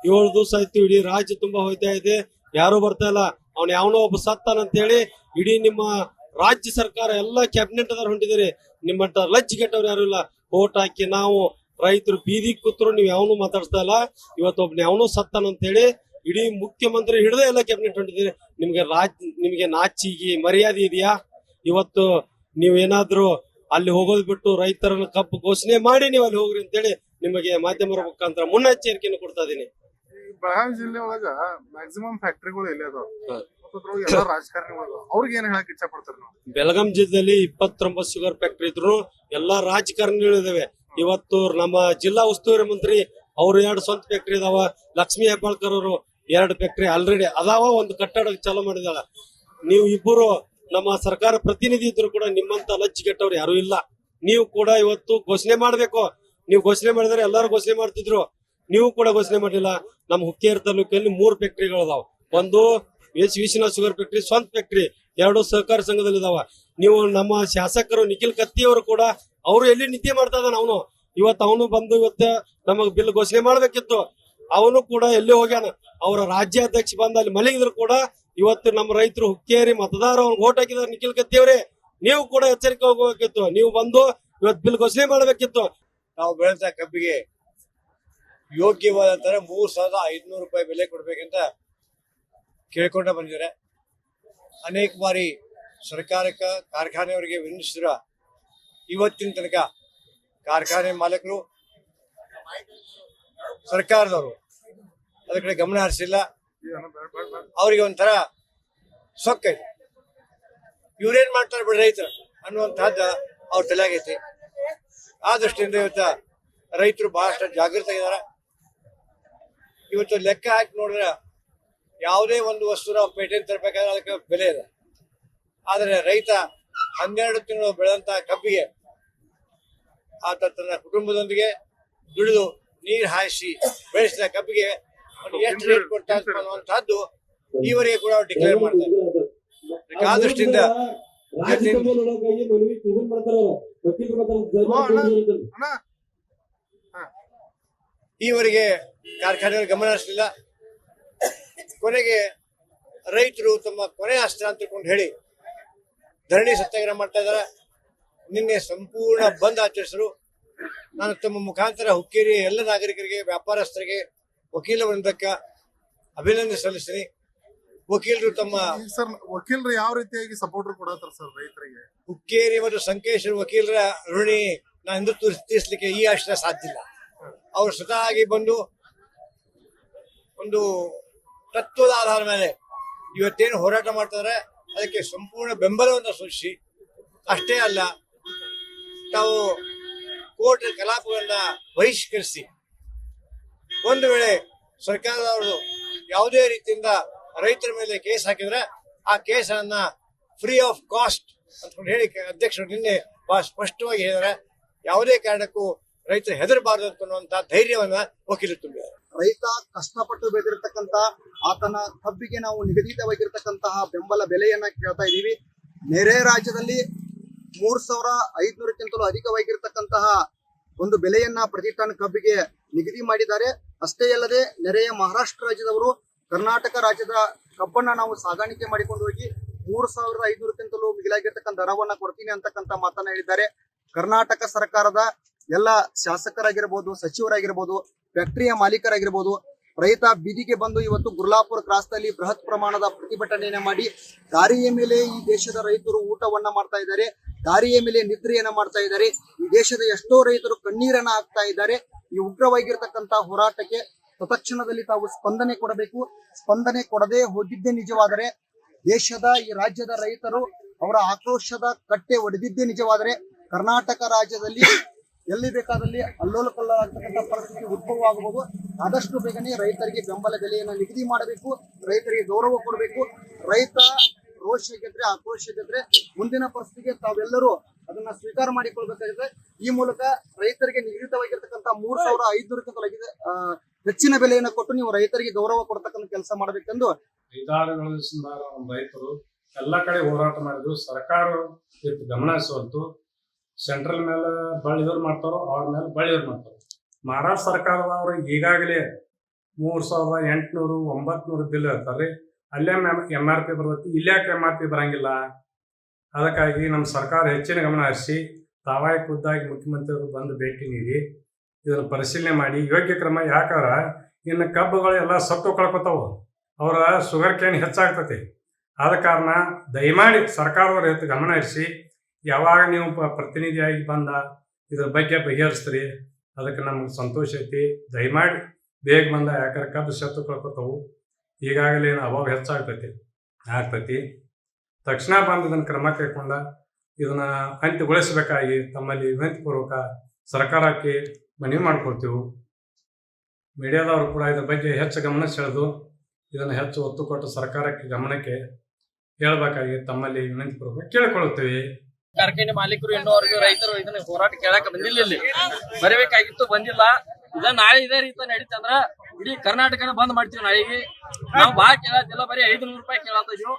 7 ದಿವಸ ಆಯ್ತು, ಇಡೀ ರಾಜ್ಯ ತುಂಬಾ ಹೋಯ್ತಾ ಇದೆ, ಯಾರು ಬರ್ತಾ ಇಲ್ಲ. ಅವ್ನ ಯಾವನೋ ಒಬ್ಬ ಸತ್ತಾನಂತ ಹೇಳಿ ಇಡೀ ನಿಮ್ಮ ರಾಜ್ಯ ಸರ್ಕಾರ ಎಲ್ಲಾ ಕ್ಯಾಬಿನೆಟ್ ಅದಾರ ಹೊಂಟಿದಿರಿ. ನಿಮ್ಮಂತ ಲಜ್ಜೆಗೆಟ್ಟವ್ರು ಯಾರು ಇಲ್ಲ. ಓಟ್ ಹಾಕಿ ನಾವು ರೈತರು ಬೀದಿ ಕೂತ್ರು ನೀವು ಯಾವನು ಮಾತಾಡ್ತಾ ಇಲ್ಲ. ಇವತ್ತು ಒಬ್ಬನ ಯಾವನೋ ಸತ್ತಾನಂತ ಹೇಳಿ ಇಡೀ ಮುಖ್ಯಮಂತ್ರಿ ಹಿಡಿದೇ ಎಲ್ಲ ಕ್ಯಾಬಿನೆಟ್ ಹೊಂಟಿದಿರಿ. ನಿಮ್ಗೆ ನಾಚಿಗೆ ಮರ್ಯಾದೆ ಇದೆಯಾ? ಇವತ್ತು ನೀವೇನಾದ್ರೂ ಅಲ್ಲಿ ಹೋಗೋದ್ ಬಿಟ್ಟು ರೈತರನ್ನ ಕಪ್ಪು ಘೋಷಣೆ ಮಾಡಿ ನೀವು ಅಲ್ಲಿ ಹೋಗ್ರಿ ಅಂತೇಳಿ ನಿಮಗೆ ಮಾಧ್ಯಮರ ಮುಖಾಂತರ ಮುನ್ನೆಚ್ಚರಿಕೆಯನ್ನು ಕೊಡ್ತಾ ಇದೀನಿ. ಬೆಳಗಾವಿ ಜಿಲ್ಲೆ ಒಳಗ ಮ್ಯಾಕ್ಸಿಮಮ್ ಫ್ಯಾಕ್ಟ್ರಿಗಳು ಇಲ್ಲೇ ಅದಾವ. ರಾಜಕಾರಣಿಗಳು ಅವ್ರಿಗೆ ಏನ್ ಹೇಳಕ್ ಇಚ್ಛೆ ಪಡ್ತಾರ? ಬೆಳಗಾಂ ಜಿಲ್ಲೆಯಲ್ಲಿ 29 ಶುಗರ್ ಫ್ಯಾಕ್ಟರಿ ಇದ್ರು, ಎಲ್ಲಾ ರಾಜಕಾರಣಿಗಳು ಇದಾವೆ. ಇವತ್ತು ನಮ್ಮ ಜಿಲ್ಲಾ ಉಸ್ತುವಾರಿ ಮಂತ್ರಿ ಅವ್ರು 2 ಸ್ವಂತ ಫ್ಯಾಕ್ಟರಿ ಇದಾವ. ಲಕ್ಷ್ಮೀ ಹೆಬ್ಬಾಳ್ಕರ್ ಅವರು 2 ಫ್ಯಾಕ್ಟರಿ ಆಲ್ರೆಡಿ ಅದಾವ, ಒಂದು ಕಟ್ಟಡ ಚಾಲೂ ಮಾಡಿದಾಳ. ನೀವು ಇಬ್ಬರು ನಮ್ಮ ಸರ್ಕಾರ ಪ್ರತಿನಿಧಿ ಇದ್ರು ಕೂಡ ನಿಮ್ಮಂತ ಲಜ್ಜೆಗೆಟ್ಟವ್ರು ಯಾರು ಇಲ್ಲ. ನೀವು ಕೂಡ ಇವತ್ತು ಘೋಷಣೆ ಮಾಡ್ಬೇಕು. ನೀವು ಘೋಷಣೆ ಮಾಡಿದ್ರೆ ಎಲ್ಲಾರು ಘೋಷಣೆ ಮಾಡ್ತಿದ್ರು, ನೀವು ಕೂಡ ಘೋಷಣೆ ಮಾಡಿಲ್ಲ. ನಮ್ಮ ಹುಕ್ಕೇರಿ ತಾಲೂಕಲ್ಲಿ 3 ಫ್ಯಾಕ್ಟರಿಗಳು ಅದಾವ. ಒಂದು ವಿಶ್ವನಾಥ್ ಶುಗರ್ ಫ್ಯಾಕ್ಟರಿ ಸ್ವಂತ ಫ್ಯಾಕ್ಟರಿ, 2 ಸಹಕಾರಿ ಸಂಘದಲ್ಲಿ ಇದಾವ. ನೀವು ನಮ್ಮ ಶಾಸಕರು ನಿಖಿಲ್ ಕತ್ತಿ ಅವರು ಕೂಡ ಅವರು ಎಲ್ಲಿ ನಿದ್ದೆ ಮಾಡ್ತಾ ಇದ್ದಾನ ಅವನು. ಇವತ್ತು ಅವನು ಬಂದು ಇವತ್ತು ನಮಗ್ ಬಿಲ್ ಘೋಷಣೆ ಮಾಡ್ಬೇಕಿತ್ತು, ಅವನು ಕೂಡ ಎಲ್ಲಿ ಹೋಗ್ಯಾನ. ಅವರ ರಾಜ್ಯಾಧ್ಯಕ್ಷ ಬಂದ ಅಲ್ಲಿ ಮಲಗಿದ್ರು ಕೂಡ ಇವತ್ತು ನಮ್ಮ ರೈತರು ಹುಕ್ಕೇರಿ ಮತದಾರ ಅವ್ರಿಗೆ ಓಟ್ ಹಾಕಿದಾರೆ. ನಿಖಿಲ್ ಕತ್ತಿ ಅವರೇ, ನೀವು ಕೂಡ ಎಚ್ಚರಿಕೆ ಹೋಗಬೇಕಿತ್ತು. ನೀವು ಬಂದು ಇವತ್ತು ಬಿಲ್ ಘೋಷಣೆ ಮಾಡ್ಬೇಕಿತ್ತು. ನಾವು ಬೆಳೆದ ಕಬ್ಬಿಗೆ ಯೋಗ್ಯವಾದ 3,500 ರೂಪಾಯಿ ಬೆಲೆ ಕೊಡ್ಬೇಕಂತ ಕೇಳ್ಕೊಂಡ ಬಂದಿದ್ದಾರೆ. ಅನೇಕ ಬಾರಿ ಸರ್ಕಾರಕ್ಕೆ ಕಾರ್ಖಾನೆಯವರಿಗೆ ವಿನಿಸಿದ್ರ ಇವತ್ತಿನ ತನಕ ಕಾರ್ಖಾನೆ ಮಾಲಕರು ಸರ್ಕಾರದವರು ಅದ್ರ ಕಡೆ ಗಮನ ಹರಿಸಿಲ್ಲ. ಅವರಿಗೆ ಒಂಥರ ಸೊಕ್ಕೈತಿ, ಇವ್ರೇನ್ ಮಾಡ್ತಾರೆ ಬಿಡ್ರಿ ರೈತರು ಅನ್ನುವಂತಹದ್ದು ಅವ್ರ ತಲೆಯಾಗೈತಿ. ಆ ದೃಷ್ಟಿಯಿಂದ ಇವತ್ತ ರೈತರು ಬಹಳಷ್ಟು ಜಾಗೃತ ಇದಾರ. ಇವತ್ತು ಲೆಕ್ಕ ಹಾಕಿ ನೋಡಿದ್ರೆ ಯಾವುದೇ ಒಂದು ವಸ್ತುನ ಪೇಟೆಗೆ ತರಬೇಕಾದ್ರೆ ಅದಕ್ಕೆ ಬೆಲೆ ಇದೆ. ಆದರೆ ರೈತ 12 ತಿಂಗಳು ಬೆಳೆದಂತ ಕಬ್ಬಿಗೆ ಆತ ತನ್ನ ಕುಟುಂಬದೊಂದಿಗೆ ದುಡಿದು ನೀರು ಹಾಯಿಸಿ ಬೆಳೆಸಿದ ಕಬ್ಬಿಗೆ ಎಷ್ಟು ರೇಟ್ ಕೊಡ್ತಾರೆ ಅನ್ನುವಂತಹದ್ದು ಈವರೆಗೆ ಕೂಡ ಅವ್ರು ಡಿಕ್ಲೇರ್ ಮಾಡ್ತಾರೆ. ಆ ದೃಷ್ಟಿಯಿಂದ ಈವರೆಗೆ ಕಾರ್ಖಾನೆಗಳು ಗಮನ ಹರಿಸಲಿಲ್ಲ. ಕೊನೆಗೆ ರೈತರು ತಮ್ಮ ಕೊನೆ ಅಸ್ತ್ರ ಅಂತ ತಿಳ್ಕೊಂಡು ಹೇಳಿ ಧರಣಿ ಸತ್ಯಾಗ್ರಹ ಮಾಡ್ತಾ ಇದ್ದಾರೆ. ನಿನ್ನೆ ಸಂಪೂರ್ಣ ಬಂದ್ ಆಚರಿಸಲು ನಾನು ತಮ್ಮ ಮುಖಾಂತರ ಹುಕ್ಕೇರಿ ಎಲ್ಲ ನಾಗರಿಕರಿಗೆ, ವ್ಯಾಪಾರಸ್ಥರಿಗೆ, ವಕೀಲ ವೃಂದಕ್ಕೆ ಅಭಿನಂದನೆ ಸಲ್ಲಿಸ್ತೀನಿ. ವಕೀಲರು ತಮ್ಮ ಸರ್ ವಕೀಲರು ಯಾವ ರೀತಿಯಾಗಿ ಸಪೋರ್ಟ್ ಕೊಡತ್ತಾರ ಸರ್ ರೈತರಿಗೆ? ಹುಕ್ಕೇರಿ ಮತ್ತು ಸಂಕೇಶ್ವರ ವಕೀಲರ ಋಣಿ ನಾನು ಎಂದು ತೀರಿಸಲಿಕ್ಕೆ ಈ ಅಷ್ಟ ಸಾಧ್ಯ ಇಲ್ಲ. ಅವರು ಸ್ವತಃ ಆಗಿ ಬಂದು ಒಂದು ತತ್ವದ ಆಧಾರದ ಮೇಲೆ ಇವತ್ತೇನು ಹೋರಾಟ ಮಾಡ್ತಾರೆ ಅದಕ್ಕೆ ಸಂಪೂರ್ಣ ಬೆಂಬಲವನ್ನು ಸೂಚಿಸಿ, ಅಷ್ಟೇ ಅಲ್ಲ ತಾವು ಕೋರ್ಟ್ ಕಲಾಪಗಳನ್ನ ಬಹಿಷ್ಕರಿಸಿ ಒಂದು ವೇಳೆ ಸರ್ಕಾರದವರು ಯಾವುದೇ ರೀತಿಯಿಂದ ರೈತರ ಮೇಲೆ ಕೇಸ್ ಹಾಕಿದ್ರೆ ಆ ಕೇಸನ್ನ ಫ್ರೀ ಆಫ್ ಕಾಸ್ಟ್ ಅಂತ ಹೇಳಿ ಅಧ್ಯಕ್ಷರು ನಿನ್ನೆ ಬಹಳ ಸ್ಪಷ್ಟವಾಗಿ ಹೇಳಿದ್ದಾರೆ. ಯಾವುದೇ ಕಾರಣಕ್ಕೂ ರೈತರು ಹೆದರಬಾರದು ಅನ್ನುವಂತ ಧೈರ್ಯವನ್ನ ವಕೀಲರು ತುಂಬಿದ್ದಾರೆ. ರೈತ ಕಷ್ಟಪಟ್ಟು ಬೆಳೆದಿರ್ತಕ್ಕಂತ ಆತನ ಕಬ್ಬಿಗೆ ನಾವು ನಿಗದಿತವಾಗಿರ್ತಕ್ಕಂತಹ ಬೆಂಬಲ ಬೆಲೆಯನ್ನ ಕೇಳ್ತಾ ಇದೀವಿ. ನೆರೆ ರಾಜ್ಯದಲ್ಲಿ 3,500ಕ್ಕಿಂತಲೂ ಅಧಿಕವಾಗಿರ್ತಕ್ಕಂತಹ ಒಂದು ಬೆಲೆಯನ್ನ ಪ್ರತಿ ಟನ್ ಕಬ್ಬಿಗೆ ನಿಗದಿ ಮಾಡಿದ್ದಾರೆ. ಅಷ್ಟೇ ಅಲ್ಲದೆ ನೆರೆಯ ಮಹಾರಾಷ್ಟ್ರ ರಾಜ್ಯದವರು ಕರ್ನಾಟಕ ರಾಜ್ಯದ ಕಬ್ಬನ್ನ ನಾವು ಸಾಗಾಣಿಕೆ ಮಾಡಿಕೊಂಡು ಹೋಗಿ 3,500ಕ್ಕಿಂತಲೂ ಮಿಗಿಲಾಗಿರ್ತಕ್ಕಂಥ ದರವನ್ನ ಕೊಡ್ತೀನಿ ಅಂತಕ್ಕಂಥ ಮಾತನ್ನ ಹೇಳಿದ್ದಾರೆ. ಕರ್ನಾಟಕ ಸರ್ಕಾರದ ಎಲ್ಲ ಶಾಸಕರಾಗಿರ್ಬೋದು, ಸಚಿವರಾಗಿರ್ಬೋದು, ಫ್ಯಾಕ್ಟರಿಯ ಮಾಲೀಕರಾಗಿರ್ಬೋದು, ರೈತ ಬೀದಿಗೆ ಬಂದು ಇವತ್ತು ಗುರ್ಲಾಪುರ ಕ್ರಾಸ್ನಲ್ಲಿ ಬೃಹತ್ ಪ್ರಮಾಣದ ಪ್ರತಿಭಟನೆಯನ್ನ ಮಾಡಿ ದಾರಿಯ ಮೇಲೆ ಈ ದೇಶದ ರೈತರು ಊಟವನ್ನ ಮಾಡ್ತಾ ಇದ್ದಾರೆ, ದಾರಿಯ ಮೇಲೆ ನಿದ್ರೆಯನ್ನ ಮಾಡ್ತಾ ಇದ್ದಾರೆ. ಈ ದೇಶದ ಎಷ್ಟೋ ರೈತರು ಕಣ್ಣೀರನ್ನ ಹಾಕ್ತಾ ಇದ್ದಾರೆ. ಈ ಉಗ್ರವಾಗಿರ್ತಕ್ಕಂಥ ಹೋರಾಟಕ್ಕೆ ತತ್ಕ್ಷಣದಲ್ಲಿ ತಾವು ಸ್ಪಂದನೆ ಕೊಡಬೇಕು. ಸ್ಪಂದನೆ ಕೊಡದೆ ಹೋಗಿದ್ದೇ ನಿಜವಾದರೆ, ದೇಶದ ಈ ರಾಜ್ಯದ ರೈತರು ಅವರ ಆಕ್ರೋಶದ ಕಟ್ಟೆ ಒಡೆದಿದ್ದೇ ನಿಜವಾದರೆ ಕರ್ನಾಟಕ ರಾಜ್ಯದಲ್ಲಿ ಎಲ್ಲಿ ಬೇಕಾದಲ್ಲಿ ಅಲ್ಲೋಲ ಕಲ್ಲೋಲಾಗ್ತಕ್ಕಂಥ ಪರಿಸ್ಥಿತಿ ಉದ್ಭವ ಆಗಬಹುದು. ಆದಷ್ಟು ಬೇಗನೆ ರೈತರಿಗೆ ಬೆಂಬಲ ಬೆಲೆಯನ್ನು ನಿಗದಿ ಮಾಡಬೇಕು, ರೈತರಿಗೆ ಗೌರವ ಕೊಡಬೇಕು. ರೈತ ರೋಷ ಗೆದ್ರೆ, ಆಕ್ರೋಶ ಗೆದ್ರೆ ಮುಂದಿನ ಪರಿಸ್ಥಿತಿಗೆ ತಾವೆಲ್ಲರೂ ಅದನ್ನ ಸ್ವೀಕಾರ ಮಾಡಿಕೊಳ್ಬೇಕಾಗಿದೆ. ಈ ಮೂಲಕ ರೈತರಿಗೆ ನಿಗದಿತವಾಗಿರ್ತಕ್ಕಂಥ 3,500ಕ್ಕಿಂತ ಹೆಚ್ಚಿನ ಬೆಲೆಯನ್ನು ಕೊಟ್ಟು ನೀವು ರೈತರಿಗೆ ಗೌರವ ಕೊಡ್ತಕ್ಕಂಥ ಕೆಲಸ ಮಾಡಬೇಕೆಂದು ರೈತರು ಎಲ್ಲ ಕಡೆ ಹೋರಾಟ ಮಾಡಿದ್ರು. ಸರ್ಕಾರ ಗಮನ ಹರಿಸುವಂತು ಸೆಂಟ್ರಲ್ ಮೇಲೆ ಬಳ್ಳಿದವ್ರು ಮಾಡ್ತಾರೋ ಅವ್ರ ಮೇಲೆ ಬಳ್ಳಿದವ್ರು ಮಾಡ್ತಾರೋ. ಮಹಾರಾಷ್ಟ್ರ ಸರ್ಕಾರದವ್ರು ಈಗಾಗಲೇ 3,800, 900 ಬಿಲ್ ಇರ್ತಾರೆ. ಅಲ್ಲೇ MRP ಬರ್ತೈತಿ, ಇಲ್ಯಾಕೆ MRP ಬರಂಗಿಲ್ಲ? ಅದಕ್ಕಾಗಿ ನಮ್ಮ ಸರ್ಕಾರ ಹೆಚ್ಚಿನ ಗಮನ ಹರಿಸಿ ತಾವಾಯಿ ಖುದ್ದಾಗಿ ಮುಖ್ಯಮಂತ್ರಿಯವರು ಬಂದು ಭೇಟಿ ನೀಡಿ ಇದನ್ನು ಪರಿಶೀಲನೆ ಮಾಡಿ ಯೋಗ್ಯ ಕ್ರಮ. ಯಾಕಂದ್ರೆ ಇನ್ನು ಕಬ್ಬುಗಳು ಎಲ್ಲ ಸತ್ತು ಕಳ್ಕೊತಾವು, ಅವರ ಶುಗರ್ ಕ್ಯಾನ್ ಹೆಚ್ಚಾಗ್ತತಿ. ಆದ ಕಾರಣ ದಯಮಾಡಿ ಸರ್ಕಾರದವ್ರು ಹೆಚ್ಚು ಗಮನ ಹರಿಸಿ ಯಾವಾಗ ನೀವು ಪ್ರತಿನಿಧಿಯಾಗಿ ಬಂದ ಇದ್ರ ಬಗ್ಗೆ ಬಗೆಹರಿಸ್ತೀರಿ ಅದಕ್ಕೆ ನಮ್ಗೆ ಸಂತೋಷ ಐತಿ. ದಯಮಾಡಿ ಬೇಗ ಬಂದ, ಯಾಕಂದ್ರೆ ಕಬ್ಬು ಸತ್ತು ಕಳ್ಕೊತಾವು, ಈಗಾಗಲೇ ಅಭಾವ ಆಗ್ತೈತಿ. ತಕ್ಷಣ ಬಂದು ಇದನ್ನು ಕ್ರಮ ಕೈಗೊಂಡ ಇದನ್ನ ಅಂತ್ಯಗೊಳಿಸಬೇಕಾಗಿ ತಮ್ಮಲ್ಲಿ ವಿನಂತಿಪೂರ್ವಕ ಸರ್ಕಾರಕ್ಕೆ ಮನವಿ ಮಾಡ್ಕೊಳ್ತೀವಿ. ಮೀಡಿಯಾದವರು ಕೂಡ ಇದ್ರ ಬಗ್ಗೆ ಹೆಚ್ಚು ಗಮನ ಸೆಳೆದು ಇದನ್ನು ಹೆಚ್ಚು ಒತ್ತು ಕೊಟ್ಟು ಸರ್ಕಾರಕ್ಕೆ ಗಮನಕ್ಕೆ ಹೇಳ್ಬೇಕಾಗಿ ತಮ್ಮಲ್ಲಿ ವಿನಂತಿಪೂರ್ವಕ ಕೇಳಿಕೊಳ್ಳುತ್ತೇವೆ. ಕಾರ್ಖಾನೆ ಮಾಲೀಕರು ಇನ್ನೋವರೆಗೂ ರೈತರು ಇದನ್ನ ಹೋರಾಟ ಕೇಳಕ್ ಬಂದಿಲ್ಲ, ಇಲ್ಲಿ ಬರಬೇಕಾಗಿತ್ತು, ಬಂದಿಲ್ಲ. ನಾಳೆ ಇದೇ ರೀತಿ ನಡೀತಂದ್ರ ಇಡೀ ಕರ್ನಾಟಕನ ಬಂದ್ ಮಾಡ್ತೀವಿ. ನಾಳೆಗೆ ನಾವು ಬಾಳ ಕೇಳತ್ತಿಲ್ಲ, ಬರೀ 500 ರೂಪಾಯಿ ಕೇಳತ್ತಿದ್ವಿ.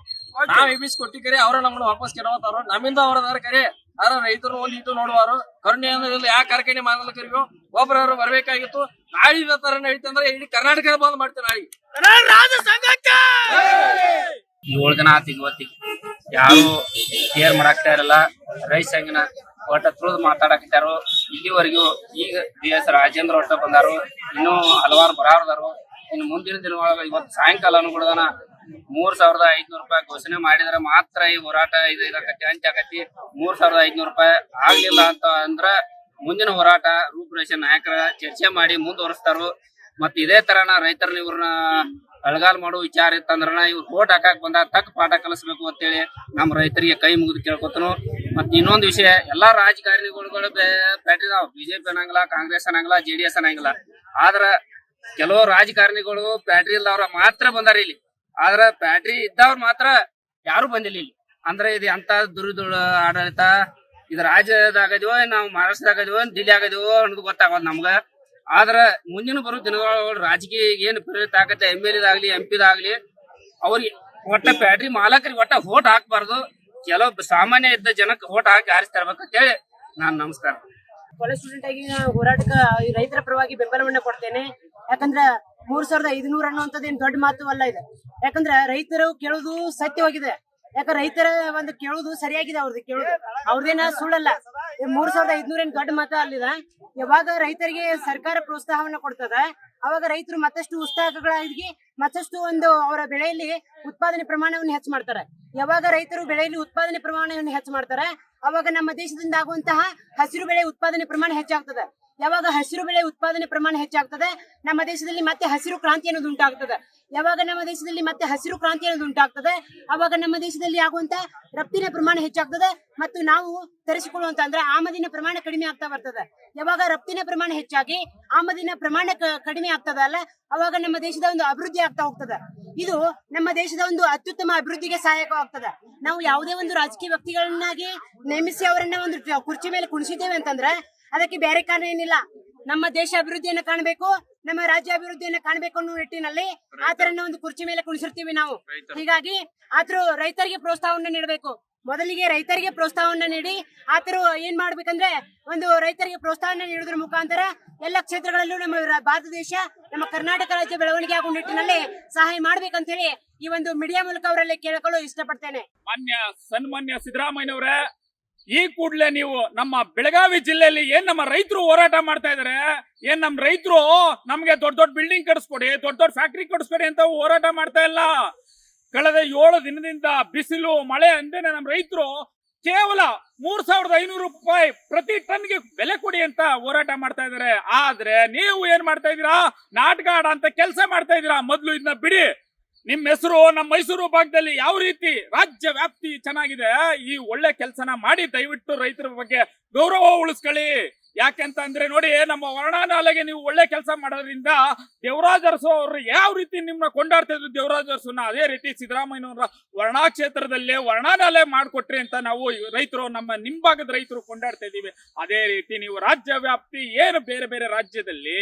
ನಾವ್ ಎಬ್ಬಿಸಿ ಕೊಟ್ಟಿಕರಿ ಅವ್ರ ನಮ್ಮನ್ನ ವಾಪಸ್ ಕೇಳತ್ತಾರ. ನಮ್ಮಿಂದ ಅವ್ರದಾರ ಕರೆ ಆದ್ರ ರೈತರು ಒಂದ್ ಇಟ್ಟು ನೋಡುವಾರು ಕರುಣೆ ಅನ್ನೋದಿಲ್ಲ. ಯಾವ ಕಾರ್ಖಾನೆ ಮಾಲೀಕರಿಗೂ ಒಬ್ಬರವ್ರು ಬರ್ಬೇಕಾಗಿತ್ತು. ನಾಳೆ ಇದೇ ತರ ನಡೀತಂದ್ರೆ ಇಡೀ ಕರ್ನಾಟಕ ಬಂದ್ ಮಾಡ್ತೀವಿ. ನಾಳೆ 7 ದಿನ ಆತ ಇವತ್ತಿಗೆ ಯಾರು ಕೇರ್ ಮಾಡಾಕ್ತಾ ಇರಲ್ಲ. ರೈತ ಸಂಘನ ಒಟ್ಟ ತುಳಿದು ಮಾತಾಡಕತ್ತಾರು. ಇಲ್ಲಿವರೆಗೂ ಈಗ DS ರಾಜೇಂದ್ರ ಒಟ್ಟ ಬಂದಾರು, ಇನ್ನೂ ಹಲವಾರು ಬರಾರದಾರು. ಇನ್ನು ಮುಂದಿನ ದಿನದೊಳಗ ಇವತ್ತು ಸಾಯಂಕಾಲನು ಕೂಡ 3,500 ರೂಪಾಯಿ ಘೋಷಣೆ ಮಾಡಿದ್ರೆ ಮಾತ್ರ ಈ ಹೋರಾಟ ಇದಾಕತಿ ಅಂತ್ಯ ಆಕತಿ. 3,500 ರೂಪಾಯಿ ಆಗ್ಲಿಲ್ಲ ಅಂತ ಅಂದ್ರ ಮುಂದಿನ ಹೋರಾಟ ರೂಪುರೇಷೆ ನಾಯಕರ ಚರ್ಚೆ ಮಾಡಿ ಮುಂದುವರಿಸ್ತಾರು. ಮತ್ ಇದೇ ತರನ ರೈತರನ್ನ ಇವ್ರನ್ನ ಅಳಗಾಲ್ ಮಾಡೋ ವಿಚಾರ ಇತ್ತಂದ್ರನ ಇವ್ರು ಓಟ್ ಹಾಕಕ್ ಬಂದ ತಕ್ಕ ಪಾಠ ಕಲಿಸ್ಬೇಕು ಅಂತೇಳಿ ನಮ್ಮ ರೈತರಿಗೆ ಕೈ ಮುಗಿದು ಕೇಳ್ಕೊತನು. ಮತ್ ಇನ್ನೊಂದು ವಿಷಯ, ಎಲ್ಲಾ ರಾಜಕಾರಣಿಗಳು ಬ್ಯಾಟ್ರಿ ನಾವು ಬಿಜೆಪಿ ಅನ್ನಂಗಿಲ್ಲ, ಕಾಂಗ್ರೆಸ್ ಅನ್ನಂಗಿಲ್ಲ, JDS ಅನ್ನಂಗಿಲ್ಲ. ಆದ್ರ ಕೆಲವು ರಾಜಕಾರಣಿಗಳು ಬ್ಯಾಟ್ರಿ ಇಲ್ಲವ್ರ ಮಾತ್ರ ಬಂದಾರ ಇಲ್ಲಿ. ಆದ್ರ ಬ್ಯಾಟ್ರಿ ಇದ್ದವ್ರು ಮಾತ್ರ ಯಾರು ಬಂದಿಲ್ಲ ಇಲ್ಲಿ. ಅಂದ್ರೆ ಇದು ಅಂತ ದುರ್ದುಳ ಆಡಳಿತ, ಇದು ರಾಜ್ಯದಾಗದಿವೋ ನಾವು ಮಹಾರಾಷ್ಟ್ರದಾಗದಿವೋ ದಿಲ್ಲಿ ಆಗದಿವೋ ಅನ್ನೋದು ಗೊತ್ತಾಗೋದು ನಮ್ಗ. ಆದ್ರ ಮುಂದಿನ ಬರೋ ದಿನಗಳು ರಾಜಕೀಯ ಏನ್ ಪ್ರೇರಿತ ಆಗತ್ತೆ, MLA ದಾಗ್ಲಿ MP ದಾಗ್ಲಿ ಅವ್ರಿಗೆ ಒಟ್ಟ ಬ್ಯಾಟ್ರಿ ಮಾಲಕರಿಗೆ ಒಟ್ಟ ಓಟ್ ಹಾಕ್ಬಾರ್ದು. ಕೆಲವು ಸಾಮಾನ್ಯ ಇದ್ದ ಜನಕ್ಕೆ ಓಟ್ ಹಾಕಿ ಆರಿಸ್ತಿರ್ಬೇಕಂತೇಳಿ ನಾನ್ ನಮಸ್ಕಾರ. ಕಾಲೇಜ್ ಸ್ಟೂಡೆಂಟ್ ಆಗಿ ಹೋರಾಟಕ್ಕೆ ರೈತರ ಪರವಾಗಿ ಬೆಂಬಲವನ್ನ ಕೊಡ್ತೇನೆ. ಯಾಕಂದ್ರೆ 3,500 ಅನ್ನುವಂಥದ್ದೇನು ದೊಡ್ಡ ಮಾತು ಅಲ್ಲ ಇದು. ಯಾಕಂದ್ರೆ ರೈತರು ಕೇಳೋದು ಸತ್ಯವಾಗಿದೆ. ಯಾಕಂದ್ರೆ ರೈತರ ಒಂದು ಕೇಳೋದು ಸರಿಯಾಗಿದೆ, ಅವ್ರದ್ದು ಕೇಳೋದು ಅವ್ರದೇನ ಸುಳ್ಳಲ್ಲ. 3,500 ಏನ್ ದೊಡ್ಡ ಮಾತು ಅಲ್ಲಿದ. ಯಾವಾಗ ರೈತರಿಗೆ ಸರ್ಕಾರ ಪ್ರೋತ್ಸಾಹವನ್ನ ಕೊಡ್ತದ ಅವಾಗ ರೈತರು ಮತ್ತಷ್ಟು ಉತ್ಸಾಹಗಳಾಗಿ ಮತ್ತಷ್ಟು ಒಂದು ಅವರ ಬೆಳೆಯಲ್ಲಿ ಉತ್ಪಾದನೆ ಪ್ರಮಾಣವನ್ನು ಹೆಚ್ಚು ಮಾಡ್ತಾರೆ. ಯಾವಾಗ ರೈತರು ಬೆಳೆಯಲ್ಲಿ ಉತ್ಪಾದನೆ ಪ್ರಮಾಣವನ್ನು ಹೆಚ್ಚು ಮಾಡ್ತಾರೆ ಅವಾಗ ನಮ್ಮ ದೇಶದಿಂದ ಆಗುವಂತಹ ಹಸಿರು ಬೆಳೆ ಉತ್ಪಾದನೆ ಪ್ರಮಾಣ ಹೆಚ್ಚಾಗ್ತದೆ. ಯಾವಾಗ ಹಸಿರು ಬೆಳೆ ಉತ್ಪಾದನೆ ಪ್ರಮಾಣ ಹೆಚ್ಚಾಗ್ತದೆ ನಮ್ಮ ದೇಶದಲ್ಲಿ ಮತ್ತೆ ಹಸಿರು ಕ್ರಾಂತಿ ಅನ್ನೋದು ಉಂಟಾಗ್ತದೆ. ಯಾವಾಗ ನಮ್ಮ ದೇಶದಲ್ಲಿ ಮತ್ತೆ ಹಸಿರು ಕ್ರಾಂತಿ ಅನ್ನೋದು ಉಂಟಾಗ್ತದೆ ಅವಾಗ ನಮ್ಮ ದೇಶದಲ್ಲಿ ಆಗುವಂತ ರಫ್ತಿನ ಪ್ರಮಾಣ ಹೆಚ್ಚಾಗ್ತದೆ ಮತ್ತು ನಾವು ತರಿಸಿಕೊಳ್ಳುವಂತ ಅಂದ್ರೆ ಆಮದಿನ ಪ್ರಮಾಣ ಕಡಿಮೆ ಆಗ್ತಾ ಬರ್ತದೆ. ಯಾವಾಗ ರಫ್ತಿನ ಪ್ರಮಾಣ ಹೆಚ್ಚಾಗಿ ಆಮದಿನ ಪ್ರಮಾಣ ಕಡಿಮೆ ಆಗ್ತದಲ್ಲ ಅವಾಗ ನಮ್ಮ ದೇಶದ ಒಂದು ಅಭಿವೃದ್ಧಿ ಆಗ್ತಾ ಹೋಗ್ತದೆ. ಇದು ನಮ್ಮ ದೇಶದ ಒಂದು ಅತ್ಯುತ್ತಮ ಅಭಿವೃದ್ಧಿಗೆ ಸಹಾಯಕವಾಗ್ತದೆ. ನಾವು ಯಾವುದೇ ಒಂದು ರಾಜಕೀಯ ವ್ಯಕ್ತಿಗಳನ್ನಾಗಿ ನೇಮಿಸಿ ಅವರನ್ನ ಒಂದು ಕುರ್ಚಿ ಮೇಲೆ ಕುಣಿಸಿದ್ದೇವೆ ಅಂತಂದ್ರೆ ಅದಕ್ಕೆ ಬೇರೆ ಕಾರಣ ಏನಿಲ್ಲ. ನಮ್ಮ ದೇಶ ಅಭಿವೃದ್ಧಿಯನ್ನ ಕಾಣಬೇಕು, ನಮ್ಮ ರಾಜ್ಯ ಅಭಿವೃದ್ಧಿಯನ್ನ ಕಾಣಬೇಕು ಅನ್ನೋ ನಿಟ್ಟಿನಲ್ಲಿ ಆತರನ್ನ ಒಂದು ಕುರ್ಚಿ ಮೇಲೆ ಕುಣಿಸಿರ್ತೀವಿ ನಾವು. ಹೀಗಾಗಿ ಆತರು ರೈತರಿಗೆ ಪ್ರೋತ್ಸಾಹವನ್ನ ನೀಡಬೇಕು. ಮೊದಲಿಗೆ ರೈತರಿಗೆ ಪ್ರೋತ್ಸಾಹವನ್ನ ನೀಡಿ ಆತರು ಏನ್ ಮಾಡ್ಬೇಕಂದ್ರೆ ಒಂದು ರೈತರಿಗೆ ಪ್ರೋತ್ಸಾಹನ ನೀಡುವುದರ ಮುಖಾಂತರ ಎಲ್ಲ ಕ್ಷೇತ್ರಗಳಲ್ಲೂ ನಮ್ಮ ಭಾರತ ದೇಶ, ನಮ್ಮ ಕರ್ನಾಟಕ ರಾಜ್ಯ ಬೆಳವಣಿಗೆ ಆಗುವ ನಿಟ್ಟಿನಲ್ಲಿ ಸಹಾಯ ಮಾಡ್ಬೇಕಂತ ಹೇಳಿ ಈ ಒಂದು ಮೀಡಿಯಾ ಮೂಲಕ ಅವರಲ್ಲಿ ಕೇಳಲು ಇಷ್ಟಪಡ್ತೇನೆ. ಸನ್ಮಾನ್ಯ ಸಿದ್ದರಾಮಯ್ಯನವರೇ, ಈ ಕೂಡಲೇ ನೀವು ನಮ್ಮ ಬೆಳಗಾವಿ ಜಿಲ್ಲೆಯಲ್ಲಿ ಏನ್ ನಮ್ಮ ರೈತರು ಹೋರಾಟ ಮಾಡ್ತಾ ಇದಾರೆ, ಏನ್ ನಮ್ಮ ರೈತರು ನಮ್ಗೆ ದೊಡ್ಡ ದೊಡ್ಡ ಬಿಲ್ಡಿಂಗ್ ಕಟ್ಸ್ಕೊಡಿ, ದೊಡ್ಡ ದೊಡ್ಡ ಫ್ಯಾಕ್ಟ್ರಿ ಕಟ್ಸ್ಕೊಡಿ ಅಂತ ಹೋರಾಟ ಮಾಡ್ತಾ ಇಲ್ಲ. ಕಳೆದ 7 ದಿನದಿಂದ ಬಿಸಿಲು ಮಳೆ ಅಂದೇನೆ ನಮ್ಮ ರೈತರು ಕೇವಲ 3,500 ರೂಪಾಯಿ ಪ್ರತಿ ಟನ್ಗೆ ಬೆಲೆ ಕೊಡಿ ಅಂತ ಹೋರಾಟ ಮಾಡ್ತಾ ಇದಾರೆ. ಆದ್ರೆ ನೀವು ಏನ್ ಮಾಡ್ತಾ ಇದೀರಾ, ನಾಟಕ ಆಡ ಅಂತ ಕೆಲಸ ಮಾಡ್ತಾ ಇದೀರಾ. ಮೊದ್ಲು ಇದನ್ನ ಬಿಡಿ. ನಿಮ್ ಹೆಸರು ನಮ್ಮ ಮೈಸೂರು ಭಾಗದಲ್ಲಿ ಯಾವ ರೀತಿ ರಾಜ್ಯ ವ್ಯಾಪ್ತಿ ಚೆನ್ನಾಗಿದೆ, ಈ ಒಳ್ಳೆ ಕೆಲಸನ ಮಾಡಿ ದಯವಿಟ್ಟು ರೈತರ ಬಗ್ಗೆ ಗೌರವ ಉಳಿಸ್ಕೊಳ್ಳಿ. ಯಾಕೆಂತ ಅಂದ್ರೆ ನೋಡಿ, ನಮ್ಮ ವರ್ಣಾನಾಲೆಗೆ ನೀವು ಒಳ್ಳೆ ಕೆಲಸ ಮಾಡೋದ್ರಿಂದ ದೇವರಾಜ್ ಅರಸು ಅವ್ರು ಯಾವ ರೀತಿ ನಿಮ್ನ ಕೊಂಡಾಡ್ತಾ ಇದ್ರು, ದೇವರಾಜ್ ಅರಸುನ ಅದೇ ರೀತಿ ಸಿದ್ದರಾಮಯ್ಯನವರ ವರ್ಣಾ ಕ್ಷೇತ್ರದಲ್ಲೇ ವರ್ಣಾನಾಲೆ ಮಾಡ್ಕೊಟ್ರಿ ಅಂತ ನಾವು ರೈತರು ನಿಮ್ ಭಾಗದ ರೈತರು ಕೊಂಡಾಡ್ತಾ ಇದೀವಿ. ಅದೇ ರೀತಿ ನೀವು ರಾಜ್ಯ ವ್ಯಾಪ್ತಿ ಏನು ಬೇರೆ ಬೇರೆ ರಾಜ್ಯದಲ್ಲಿ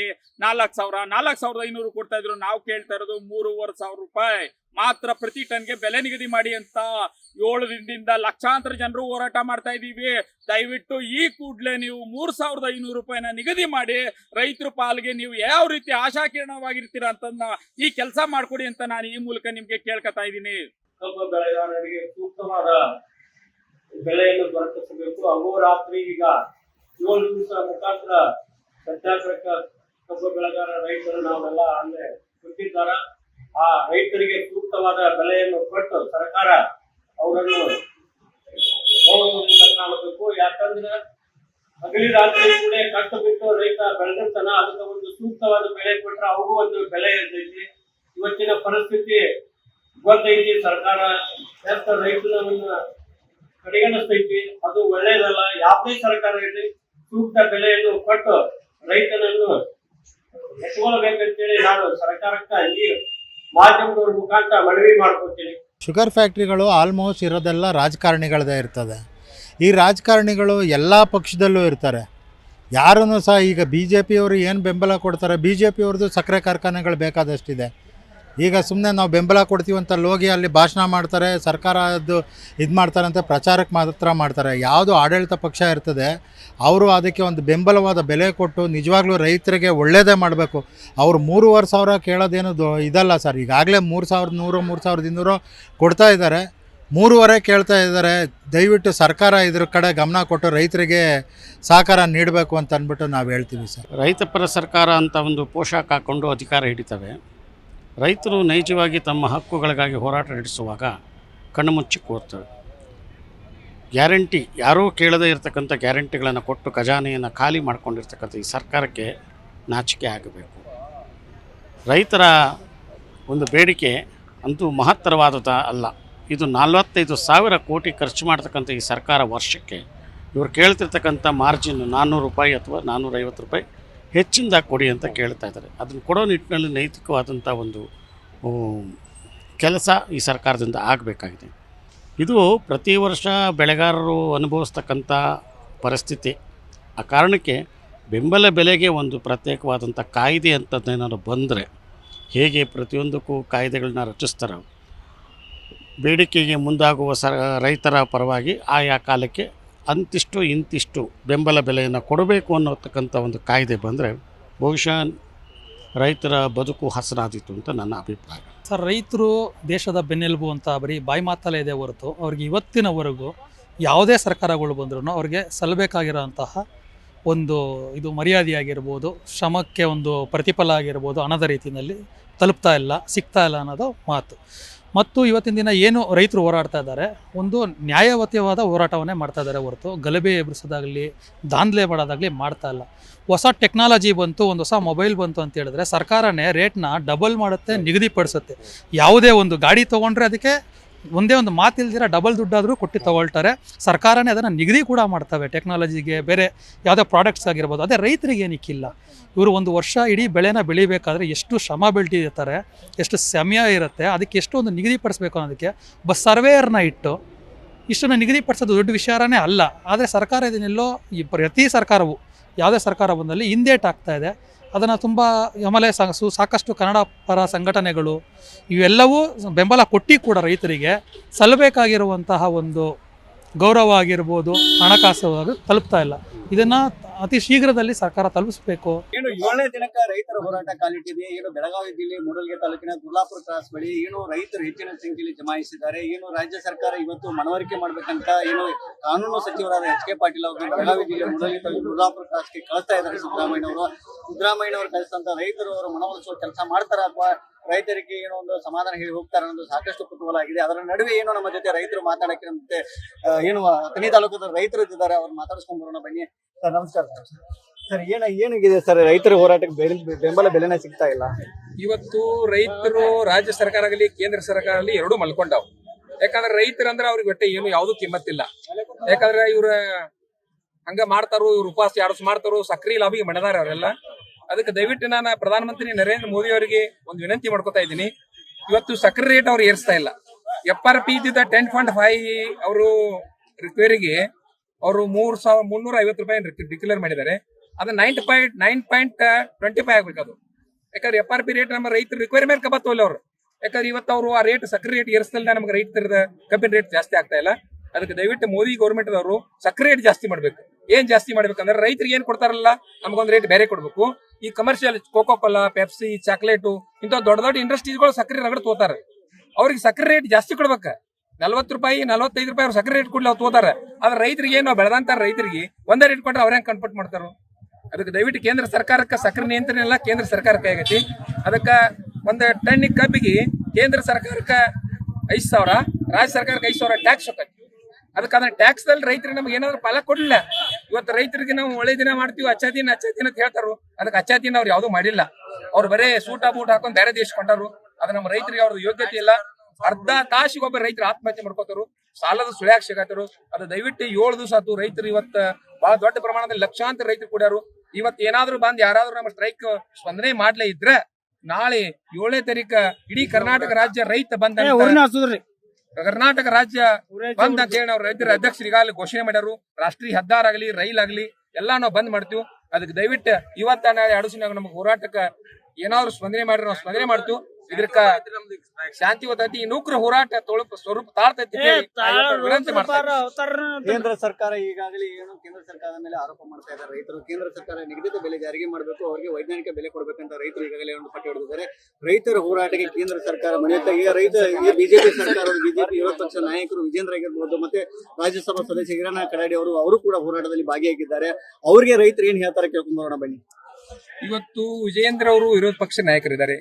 4,000 4,500 ಕೊಡ್ತಾ ಇದ್ರು, ನಾವು ಕೇಳ್ತಾ ಇರೋದು 3,500 ರೂಪಾಯಿ ಮಾತ್ರ ಪ್ರತಿ ಟನ್ಗೆ ಬೆಲೆ ನಿಗದಿ ಮಾಡಿ ಅಂತ 7 ದಿನದಿಂದ ಲಕ್ಷಾಂತರ ಜನರು ಹೋರಾಟ ಮಾಡ್ತಾ ಇದೀವಿ. ದಯವಿಟ್ಟು ಈ ಕೂಡಲೇ ನೀವು 3,500 ರೂಪಾಯಿನ ನಿಗದಿ ಮಾಡಿ ರೈತರ ಪಾಲ್ಗೆ ನೀವು ಯಾವ ರೀತಿ ಆಶಾಕಿರಣವಾಗಿರ್ತೀರಾ ಅಂತ ಈ ಕೆಲಸ ಮಾಡ್ಕೊಡಿ ಅಂತ ನಾನು ಈ ಮೂಲಕ ನಿಮ್ಗೆ ಕೇಳ್ಕೊತಾ ಇದ್ದೀನಿ. ಕಬ್ಬು ಬೆಳೆಗಾರರಿಗೆ ಸೂಕ್ತವಾದ ಬೆಲೆಯನ್ನು ದೊರಕಿಸಬೇಕು. ಅಹೋರಾತ್ರಿ ಈಗ 7 ದಿವಸ ಮುಖಾಂತರ ಸತ್ಯಾಗ್ರಹ ಕಬ್ಬು ಬೆಳೆಗಾರ ರೈತರು ನಾವೆಲ್ಲ ಅಂದ್ರೆ ಕೊಟ್ಟಿದ್ದಾರ. ಆ ರೈತರಿಗೆ ಸೂಕ್ತವಾದ ಬೆಲೆಯನ್ನು ಕೊಟ್ಟು ಸರ್ಕಾರ ಅವರನ್ನು ಗೌರವದಿಂದ ಕಾಣಬೇಕು. ಯಾಕಂದ್ರೆ ಹಗಲಿ ರಾತ್ರಿ ಕೂಡ ಕಷ್ಟ ಬಿಟ್ಟು ರೈತ ಬೆಳೆದಿರ್ತಾನ, ಅದಕ್ಕೆ ಒಂದು ಸೂಕ್ತವಾದ ಬೆಲೆ ಕೊಟ್ರೆ ಅವಗೂ ಒಂದು ಬೆಲೆ ಇರ್ತೈತಿ. ಇವತ್ತಿನ ಪರಿಸ್ಥಿತಿ ಗೊತ್ತೈತಿ, ಸರ್ಕಾರ ಎಷ್ಟು ರೈತನನ್ನ ಕಡೆಗಣಿಸ್ತೈತಿ, ಅದು ಒಳ್ಳೇದಲ್ಲ. ಯಾವುದೇ ಸರ್ಕಾರ ಇರಲಿ ಸೂಕ್ತ ಬೆಲೆಯನ್ನು ಕೊಟ್ಟು ರೈತನನ್ನು ಎತ್ಕೊಳ್ಬೇಕಂತೇಳಿ ನಾನು ಸರ್ಕಾರಕ್ಕೆ ಈ ಮಾಧ್ಯಮದವ್ರ ಮುಖಾಂತರ ಮನವಿ ಮಾಡ್ಕೊತೀನಿ. ಶುಗರ್ ಫ್ಯಾಕ್ಟ್ರಿಗಳು ಆಲ್ಮೋಸ್ಟ್ ಇರೋದೆಲ್ಲ ರಾಜಕಾರಣಿಗಳದೇ ಇರ್ತದೆ. ಈ ರಾಜಕಾರಣಿಗಳು ಎಲ್ಲ ಪಕ್ಷದಲ್ಲೂ ಇರ್ತಾರೆ. ಯಾರನ್ನು ಸಹ ಈಗ BJP ಅವರು ಏನು ಬೆಂಬಲ ಕೊಡ್ತಾರೆ, BJP ಅವ್ರದ್ದು ಸಕ್ಕರೆ ಕಾರ್ಖಾನೆಗಳು ಬೇಕಾದಷ್ಟಿದೆ. ಈಗ ಸುಮ್ಮನೆ ನಾವು ಬೆಂಬಲ ಕೊಡ್ತೀವಿ ಅಂತ ಹೋಗಿ ಅಲ್ಲಿ ಭಾಷಣ ಮಾಡ್ತಾರೆ, ಸರ್ಕಾರದ್ದು ಇದು ಮಾಡ್ತಾರೆ ಅಂತ ಪ್ರಚಾರಕ್ಕೆ ಮಾತ್ರ ಮಾಡ್ತಾರೆ. ಯಾವುದು ಆಡಳಿತ ಪಕ್ಷ ಇರ್ತದೆ ಅವರು ಅದಕ್ಕೆ ಒಂದು ಬೆಂಬಲವಾದ ಬೆಲೆ ಕೊಟ್ಟು ನಿಜವಾಗ್ಲೂ ರೈತರಿಗೆ ಒಳ್ಳೆಯದೇ ಮಾಡಬೇಕು. ಅವರು 3,500 ಕೇಳೋದೇನು ಇದಲ್ಲ ಸರ್. ಈಗಾಗಲೇ 3,100 3,200 ಕೊಡ್ತಾ ಇದ್ದಾರೆ, 3,500 ಕೇಳ್ತಾ ಇದ್ದಾರೆ. ದಯವಿಟ್ಟು ಸರ್ಕಾರ ಇದ್ರ ಕಡೆ ಗಮನ ಕೊಟ್ಟು ರೈತರಿಗೆ ಸಹಕಾರ ನೀಡಬೇಕು ಅಂತ ಅಂದ್ಬಿಟ್ಟು ನಾವು ಹೇಳ್ತೀವಿ ಸರ್. ರೈತ ಪರ ಸರ್ಕಾರ ಅಂತ ಒಂದು ಪೋಷಾಕ ಹಾಕ್ಕೊಂಡು ಅಧಿಕಾರ ಹಿಡಿತವೆ. ರೈತರು ನೈಜವಾಗಿ ತಮ್ಮ ಹಕ್ಕುಗಳಿಗಾಗಿ ಹೋರಾಟ ನಡೆಸುವಾಗ ಕಣ್ಣು ಮುಚ್ಚಿ ಕೂರ್ತವೆ. ಗ್ಯಾರಂಟಿ ಯಾರೂ ಕೇಳದೇ ಇರತಕ್ಕಂಥ ಗ್ಯಾರಂಟಿಗಳನ್ನು ಕೊಟ್ಟು ಖಜಾನೆಯನ್ನು ಖಾಲಿ ಮಾಡಿಕೊಂಡಿರ್ತಕ್ಕಂಥ ಈ ಸರ್ಕಾರಕ್ಕೆ ನಾಚಿಕೆ ಆಗಬೇಕು. ರೈತರ ಒಂದು ಬೇಡಿಕೆ ಅಂತೂ ಮಹತ್ತರವಾದ ಅಲ್ಲ. ಇದು 45,000 ಕೋಟಿ ಖರ್ಚು ಮಾಡ್ತಕ್ಕಂಥ ಈ ಸರ್ಕಾರ ವರ್ಷಕ್ಕೆ ಇವರು ಕೇಳ್ತಿರ್ತಕ್ಕಂಥ ಮಾರ್ಜಿನ್ 400 ರೂಪಾಯಿ ಅಥವಾ 450 ರೂಪಾಯಿ ಹೆಚ್ಚಿಂದ ಕೊಡಿ ಅಂತ ಕೇಳ್ತಾ ಇದ್ದಾರೆ. ಅದನ್ನು ಕೊಡೋ ನಿಟ್ಟಿನಲ್ಲಿ ನೈತಿಕವಾದಂಥ ಒಂದು ಕೆಲಸ ಈ ಸರ್ಕಾರದಿಂದ ಆಗಬೇಕಾಗಿದೆ. ಇದು ಪ್ರತಿ ವರ್ಷ ಬೆಳೆಗಾರರು ಅನುಭವಿಸ್ತಕ್ಕಂಥ ಪರಿಸ್ಥಿತಿ. ಆ ಕಾರಣಕ್ಕೆ ಬೆಂಬಲ ಬೆಲೆಗೆ ಒಂದು ಪ್ರತ್ಯೇಕವಾದಂಥ ಕಾಯ್ದೆ ಅಂಥದ್ದೇನಾದ್ರು ಬಂದರೆ, ಹೇಗೆ ಪ್ರತಿಯೊಂದಕ್ಕೂ ಕಾಯ್ದೆಗಳನ್ನ ರಚಿಸ್ತಾರೆ, ಬೇಡಿಕೆಗೆ ಮುಂದಾಗುವ ರೈತರ ಪರವಾಗಿ ಆಯಾ ಕಾಲಕ್ಕೆ ಅಂತಿಷ್ಟು ಇಂತಿಷ್ಟು ಬೆಂಬಲ ಬೆಲೆಯನ್ನು ಕೊಡಬೇಕು ಅನ್ನೋತಕ್ಕಂಥ ಒಂದು ಕಾಯ್ದೆ ಬಂದರೆ ಬಹುಶಃ ರೈತರ ಬದುಕು ಹಸನಾದೀತು ಅಂತ ನನ್ನ ಅಭಿಪ್ರಾಯ. ಸರ್, ರೈತರು ದೇಶದ ಬೆನ್ನೆಲುಬು ಅಂತ ಬರೀ ಬಾಯಿ ಮಾತಲ್ಲೇ ಇದೆ ಹೊರತು ಅವ್ರಿಗೆ ಇವತ್ತಿನವರೆಗೂ ಯಾವುದೇ ಸರ್ಕಾರಗಳು ಬಂದ್ರೂ ಅವ್ರಿಗೆ ಸಲ್ಲಬೇಕಾಗಿರೋಂತಹ ಒಂದು ಇದು ಮರ್ಯಾದೆಯಾಗಿರ್ಬೋದು, ಶ್ರಮಕ್ಕೆ ಒಂದು ಪ್ರತಿಫಲ ಆಗಿರ್ಬೋದು ಹಣದ ರೀತಿಯಲ್ಲಿ ತಲುಪ್ತಾ ಇಲ್ಲ, ಸಿಗ್ತಾ ಇಲ್ಲ ಅನ್ನೋದು ಮಾತು. ಮತ್ತು ಇವತ್ತಿನ ದಿನ ಏನು ರೈತರು ಹೋರಾಡ್ತಾ ಇದ್ದಾರೆ, ಒಂದು ನ್ಯಾಯಯುತವಾದ ಹೋರಾಟವನ್ನೇ ಮಾಡ್ತಾ ಇದ್ದಾರೆ ಹೊರತು ಗಲಭೆ ಎಬ್ಬಿಸೋದಾಗಲಿ ದಾಂಧಲೆ ಮಾಡೋದಾಗಲಿ ಮಾಡ್ತಾ ಇಲ್ಲ. ಹೊಸ ಟೆಕ್ನಾಲಜಿ ಬಂತು, ಒಂದು ಹೊಸ ಮೊಬೈಲ್ ಬಂತು ಅಂತ ಹೇಳಿದ್ರೆ ಸರ್ಕಾರನೇ ರೇಟ್ನ ಡಬಲ್ ಮಾಡುತ್ತೆ, ನಿಗದಿಪಡಿಸುತ್ತೆ. ಯಾವುದೇ ಒಂದು ಗಾಡಿ ತೊಗೊಂಡ್ರೆ ಅದಕ್ಕೆ ಒಂದೇ ಒಂದು ಮಾತಿಲ್ದಿರ ಡಬಲ್ ದುಡ್ಡಾದರೂ ಕೊಟ್ಟು ತೊಗೊಳ್ತಾರೆ. ಸರ್ಕಾರನೇ ಅದನ್ನು ನಿಗದಿ ಕೂಡ ಮಾಡ್ತವೆ ಟೆಕ್ನಾಲಜಿಗೆ, ಬೇರೆ ಯಾವುದೇ ಪ್ರಾಡಕ್ಟ್ಸ್ ಆಗಿರ್ಬೋದು. ಅದೇ ರೈತರಿಗೆ ಏನಕ್ಕಿಲ್ಲ. ಇವರು ಒಂದು ವರ್ಷ ಇಡೀ ಬೆಳೆನ ಬೆಳಿಬೇಕಾದ್ರೆ ಎಷ್ಟು ಶ್ರಮ ಬೆಳೆದಿರ್ತಾರೆ, ಎಷ್ಟು ಸಮಯ ಇರುತ್ತೆ, ಅದಕ್ಕೆ ಎಷ್ಟು ಒಂದು ನಿಗದಿಪಡಿಸ್ಬೇಕು ಅನ್ನೋದಕ್ಕೆ ಸರ್ವೇಯರ್ನ ಇಟ್ಟು ಇಷ್ಟನ್ನು ನಿಗದಿಪಡಿಸೋದು ದೊಡ್ಡ ವಿಚಾರನೇ ಅಲ್ಲ. ಆದರೆ ಸರ್ಕಾರ ಇದನ್ನೆಲ್ಲೋ ಈ ಪ್ರತಿ ಸರ್ಕಾರವು ಯಾವುದೇ ಸರ್ಕಾರ ಬಂದಲ್ಲಿ ಹಿಂದೇಟ್ ಆಗ್ತಾ ಇದೆ. ಅದನ್ನು ತುಂಬ ಆಮೇಲೆ ಸಾಕಷ್ಟು ಕನ್ನಡ ಪರ ಸಂಘಟನೆಗಳು ಇವೆಲ್ಲವೂ ಬೆಂಬಲ ಕೊಟ್ಟು ಕೂಡ ರೈತರಿಗೆ ಸಲ್ಲಬೇಕಾಗಿರುವಂತಹ ಒಂದು ಗೌರವ ಆಗಿರ್ಬೋದು, ಹಣಕಾಸು ತಲುಪ್ತಾ ಇಲ್ಲ. ಇದನ್ನು ಅತಿ ಶೀಘ್ರದಲ್ಲಿ ಸರ್ಕಾರ ತಲುಪಿಸಬೇಕು. ಏನು 7ನೇ ದಿನಕ್ಕೆ ರೈತರ ಹೋರಾಟ ಕಾಲಿಟ್ಟಿದೆ. ಏನು ಬೆಳಗಾವಿ ಜಿಲ್ಲೆ ಮೂಡಲಗಿ ತಾಲೂಕಿನ ಗುರ್ಲಾಪುರ ಕ್ರಾಸ್ ಬಳಿ ಏನು ರೈತರು ಹೆಚ್ಚಿನ ಸಂಖ್ಯೆಯಲ್ಲಿ ಜಮಾಯಿಸಿದ್ದಾರೆ. ಏನು ರಾಜ್ಯ ಸರ್ಕಾರ ಇವತ್ತು ಮನವರಿಕೆ ಮಾಡ್ಬೇಕಂತ ಏನು ಕಾನೂನು ಸಚಿವರಾದ ಎಚ್ ಕೆ ಪಾಟೀಲ್ ಅವರು ಬೆಳಗಾವಿ ಜಿಲ್ಲೆ ಮೂಡಲಗಿ ತಾಲೂಕು ಗುರ್ಲಾಪುರ ಕ್ರಾಸ್ಗೆ ಕಳಿಸ್ತಾ ಇದ್ದಾರೆ. ಸಿದ್ದರಾಮಯ್ಯನವರು ಕಳಿಸಿದಂತ ರೈತರು ಅವರು ಮನವೊಲಿಸುವ ಕೆಲಸ ಮಾಡ್ತಾರ ಅಥವಾ ರೈತರಿಗೆ ಏನೋ ಒಂದು ಸಮಾಧಾನ ಹೇಳಿ ಹೋಗ್ತಾರೆ ಅನ್ನೋದು ಸಾಕಷ್ಟು ಕುತೂಹಲ ಆಗಿದೆ. ಅದರ ನಡುವೆ ಏನು ನಮ್ಮ ಜೊತೆ ರೈತರು ಮಾತಾಡಕ್ಕೆ ನಮ್ಮ ಜೊತೆ ಏನು ಅಥಣಿ ತಾಲೂಕದ ರೈತರು ಇದ್ದಾರೆ, ಅವ್ರು ಮಾತಾಡಿಸ್ಕೊಂಡ್ ಬರೋಣ ಬನ್ನಿ. ಸರ್ ನಮಸ್ಕಾರ. ಸರ್ ಏನಾಗಿದೆ ಸರ್ ರೈತರ ಹೋರಾಟಕ್ಕೆ ಬೆಂಬಲ ಬೆಲೆನೇ ಸಿಗ್ತಾ ಇಲ್ಲ? ಇವತ್ತು ರೈತರು ರಾಜ್ಯ ಸರ್ಕಾರ ಆಗಲಿ ಕೇಂದ್ರ ಸರ್ಕಾರ ಆಗಲಿ ಎರಡೂ ಮಲ್ಕೊಂಡಾವ್. ಯಾಕಂದ್ರೆ ರೈತರಂದ್ರೆ ಅವ್ರಿಗೆ ಒಟ್ಟೆ ಏನು ಯಾವ್ದು ಕಿಮ್ಮತ್ತಿಲ್ಲ. ಯಾಕಂದ್ರೆ ಇವ್ರ ಹಂಗ ಮಾಡ್ತಾರೋ, ಇವ್ರು ಉಪವಾಸ 2 ವರ್ಷ ಮಾಡ್ತಾರೋ, ಸಕ್ರಿ ಲಾಬಿಗೆ ಮಣದಾರ ಅವರೆಲ್ಲ. ಅದಕ್ಕೆ ದಯವಿಟ್ಟು ನಾನು ಪ್ರಧಾನಮಂತ್ರಿ ನರೇಂದ್ರ ಮೋದಿ ಅವರಿಗೆ ಒಂದು ವಿನಂತಿ ಮಾಡ್ಕೊತಾ ಇದ್ದೀನಿ. ಇವತ್ತು ಸಕ್ಕರೆ ರೇಟ್ ಅವ್ರು ಏರಿಸ್ತಾ ಇಲ್ಲ. FRP ಇದ್ದಿದ್ದ 10.5 ಅವರು ರಿಪೇರಿಗೆ ಅವರು 3,350 ರೂಪಾಯಿ ಡಿಕ್ಲೇರ್ ಮಾಡಿದ್ದಾರೆ. ಅದು 9.25 ಆಗ್ಬೇಕು. ಯಾಕಂದ್ರೆ FRP ರೇಟ್ ನಮ್ಮ ರೈತರ ರಿಕ್ವೈರ್ಮೆಂಟ್ ಬತ್ತವಲ್ಲ ಅವ್ರು. ಯಾಕಂದ್ರೆ ಇವತ್ತು ಅವರು ಆ ರೇಟ್ ಸಕ್ಕರೆ ರೇಟ್ ಏರಿಸ್ತಿಲ್ಲ, ನಮ್ಗೆ ರೈತರ ಕಬ್ಬಿನ ರೇಟ್ ಜಾಸ್ತಿ ಆಗ್ತಾ ಇಲ್ಲ. ಅದಕ್ಕೆ ದಯವಿಟ್ಟು ಮೋದಿ ಗೌರ್ಮೆಂಟ್ ಅವರು ಸಕ್ಕರೆ ರೇಟ್ ಜಾಸ್ತಿ ಮಾಡ್ಬೇಕು. ಏನ್ ಜಾಸ್ತಿ ಮಾಡ್ಬೇಕಂದ್ರೆ ರೈತರಿಗೆ ಏನ್ ಕೊಡ್ತಾರಲ್ಲ ನಮ್ಗೊಂದು ರೇಟ್ ಬೇರೆ ಕೊಡ್ಬೇಕು. ಈ commercial cocoa Cola, Pepsi, chocolate ಇಂಥ ದೊಡ್ಡ ದೊಡ್ಡ ಇಂಡಸ್ಟ್ರೀಸ್ಗಳು ಸಕ್ಕರೆ ರಗಡ್ ತೋತಾರೆ. ಅವ್ರಿಗೆ ಸಕ್ಕರೆ ರೇಟ್ ಜಾಸ್ತಿ ಕೊಡ್ಬೇಕ. 40 ರೂಪಾಯಿ 45 ರೂಪಾಯಿ ಅವ್ರು ಸಕ್ಕರೆ ರೇಟ್ ಕೊಡ್ಲಿ ಅವ್ರು ತೋತಾರ. ಆದ್ರೆ ರೈತರಿಗೆ ಏನು ಬೆಳೆದಂತ ರೈತರಿಗೆ ಒಂದೇ ರೇಟ್ ಕೊಟ್ರೆ ಅವ್ರ ಹೆಂಗ್ ಕನ್ಪಟ್ ಮಾಡ್ತಾರ? ಅದಕ್ಕೆ ದಯವಿಟ್ಟು ಕೇಂದ್ರ ಸರ್ಕಾರಕ್ಕೆ ಸಕ್ಕರೆ ನಿಯಂತ್ರಣ ಎಲ್ಲ ಕೇಂದ್ರ ಸರ್ಕಾರಕ್ಕೆ ಆಗೈತಿ. ಅದಕ್ಕೆ ಒಂದು ಟನ್ ಕಬ್ಬಿಗೆ ಕೇಂದ್ರ ಸರ್ಕಾರಕ್ಕೆ 5,000, ರಾಜ್ಯ ಸರ್ಕಾರಕ್ಕೆ 5,000 ಟ್ಯಾಕ್ಸ್ ಹೋಗತ್ತೆ. ಅದಕ್ಕೆ ಟ್ಯಾಕ್ಸ್ ದಲ್ಲಿ ರೈತರಿಗೆ ನಮ್ಗೆ ಏನಾದ್ರು ಫಲ ಕೊಡ್ಲಿಲ್ಲ. ಇವತ್ತು ರೈತರಿಗೆ ನಾವು ಒಳ್ಳೆ ದಿನ ಮಾಡ್ತೀವಿ, ಅಚ್ಚ ದಿನ ಅಂತ ಹೇಳ್ತಾರು. ಅದಕ್ಕೆ ಅಚ್ಚ ದಿನ ಅವ್ರು ಯಾವ್ದು ಮಾಡಿಲ್ಲ. ಅವ್ರು ಬರೇ ಸೂಟ ಬೂಟ್ ಹಾಕೊಂಡು ಬೇರೆ ದೇಶ ಕೊಂಡರು. ಅದು ನಮ್ಮ ರೈತರಿಗೆ ಅವ್ರದ್ದು ಯೋಗ್ಯತೆ ಇಲ್ಲ. ಅರ್ಧ ತಾಸಿಗೆ ಒಬ್ಬ ರೈತರು ಆತ್ಮಹತ್ಯೆ ಮಾಡ್ಕೋತಾರು, ಸಾಲದ ಸುಳ್ಯಾಕ್ ಸಿಗತ್ತಾರು. ಅದು ದಯವಿಟ್ಟು 7 ದಿವಸ ಆತು. ರೈತರು ಇವತ್ತು ಬಹಳ ದೊಡ್ಡ ಪ್ರಮಾಣದಲ್ಲಿ ಲಕ್ಷಾಂತರ ರೈತರು ಕೂಡ್ಯಾರು. ಇವತ್ತು ಏನಾದ್ರು ಬಂದ್ ಯಾರಾದ್ರೂ ನಮ್ಮ ಸ್ಟ್ರೈಕ್ ಸ್ಪಂದನೆ ಮಾಡ್ಲೇ ಇದ್ರೆ ನಾಳೆ 7ನೇ ತಾರೀಕು ಇಡೀ ಕರ್ನಾಟಕ ರಾಜ್ಯ ರೈತ ಬಂದ್, ಕರ್ನಾಟಕ ರಾಜ್ಯ ಬಂದ್ ಅಂತ ಹೇಳಿ ನಾವು ರೈತರ ಅಧ್ಯಕ್ಷರು ಈಗಾಗಲೇ ಘೋಷಣೆ ಮಾಡ್ಯಾರು. ರಾಷ್ಟ್ರೀಯ ಹೆದ್ದಾರಿ ಆಗಲಿ, ರೈಲ್ ಆಗಲಿ ಎಲ್ಲಾ ನಾವು ಬಂದ್ ಮಾಡ್ತೀವಿ. ಅದಕ್ಕೆ ದಯವಿಟ್ಟು ಇವತ್ತ ನಾಳೆ 2 ದಿನ ನಮ್ಗೆ ಹೋರಾಟಕ್ಕೆ ಏನಾದ್ರು ಸ್ಪಂದನೆ ಮಾಡಿದ್ರೆ ನಾವು ಸ್ಪಂದನೆ ಮಾಡ್ತೀವಿ. ಇದಕ್ಕ ಶಾಂತಿಯುತೈತಿ. ಈ ನೌಕರ ಹೋರಾಟ ಸ್ವರೂಪ ತಾಳ್ತೈತಿ. ಕೇಂದ್ರ ಸರ್ಕಾರ ಈಗಾಗಲೇ ಏನು ಕೇಂದ್ರ ಸರ್ಕಾರದ ಮೇಲೆ ಆರೋಪ ಮಾಡ್ತಾ ಇದ್ದಾರೆ ರೈತರು. ಕೇಂದ್ರ ಸರ್ಕಾರ ನಿಗದಿತ ಬೆಲೆ ಜಾರಿಗೆ ಮಾಡಬೇಕು, ಅವರಿಗೆ ವೈಜ್ಞಾನಿಕ ಬೆಲೆ ಕೊಡಬೇಕಂತ ರೈತರು ಈಗಾಗಲೇ ಒಂದು ಪಟ್ಟು ಹಿಡಿದಿದ್ದಾರೆ. ರೈತರ ಹೋರಾಟಕ್ಕೆ ಕೇಂದ್ರ ಸರ್ಕಾರ ಮನೆಯುತ್ತೆ. ಈಗ ಬಿಜೆಪಿ ಸರ್ಕಾರ, ಬಿಜೆಪಿ ವಿರೋಧ ಪಕ್ಷ ನಾಯಕರು ವಿಜೇಂದ್ರ ಆಗಿರ್ಬೋದು, ಮತ್ತೆ ರಾಜ್ಯಸಭಾ ಸದಸ್ಯ ಹಿರಣ್ಣ ಕಡಾಡಿ ಅವರು ಕೂಡ ಹೋರಾಟದಲ್ಲಿ ಭಾಗಿಯಾಗಿದ್ದಾರೆ. ಅವ್ರಿಗೆ ರೈತರು ಏನ್ ಹೇಳ್ತಾರೆ ಕೇಳ್ಕೊಂಡ್ ಬರೋಣ ಬನ್ನಿ. ಇವತ್ತು ವಿಜಯೇಂದ್ರ ಅವರು ವಿರೋಧ ಪಕ್ಷ ನಾಯಕರಿದ್ದಾರೆ.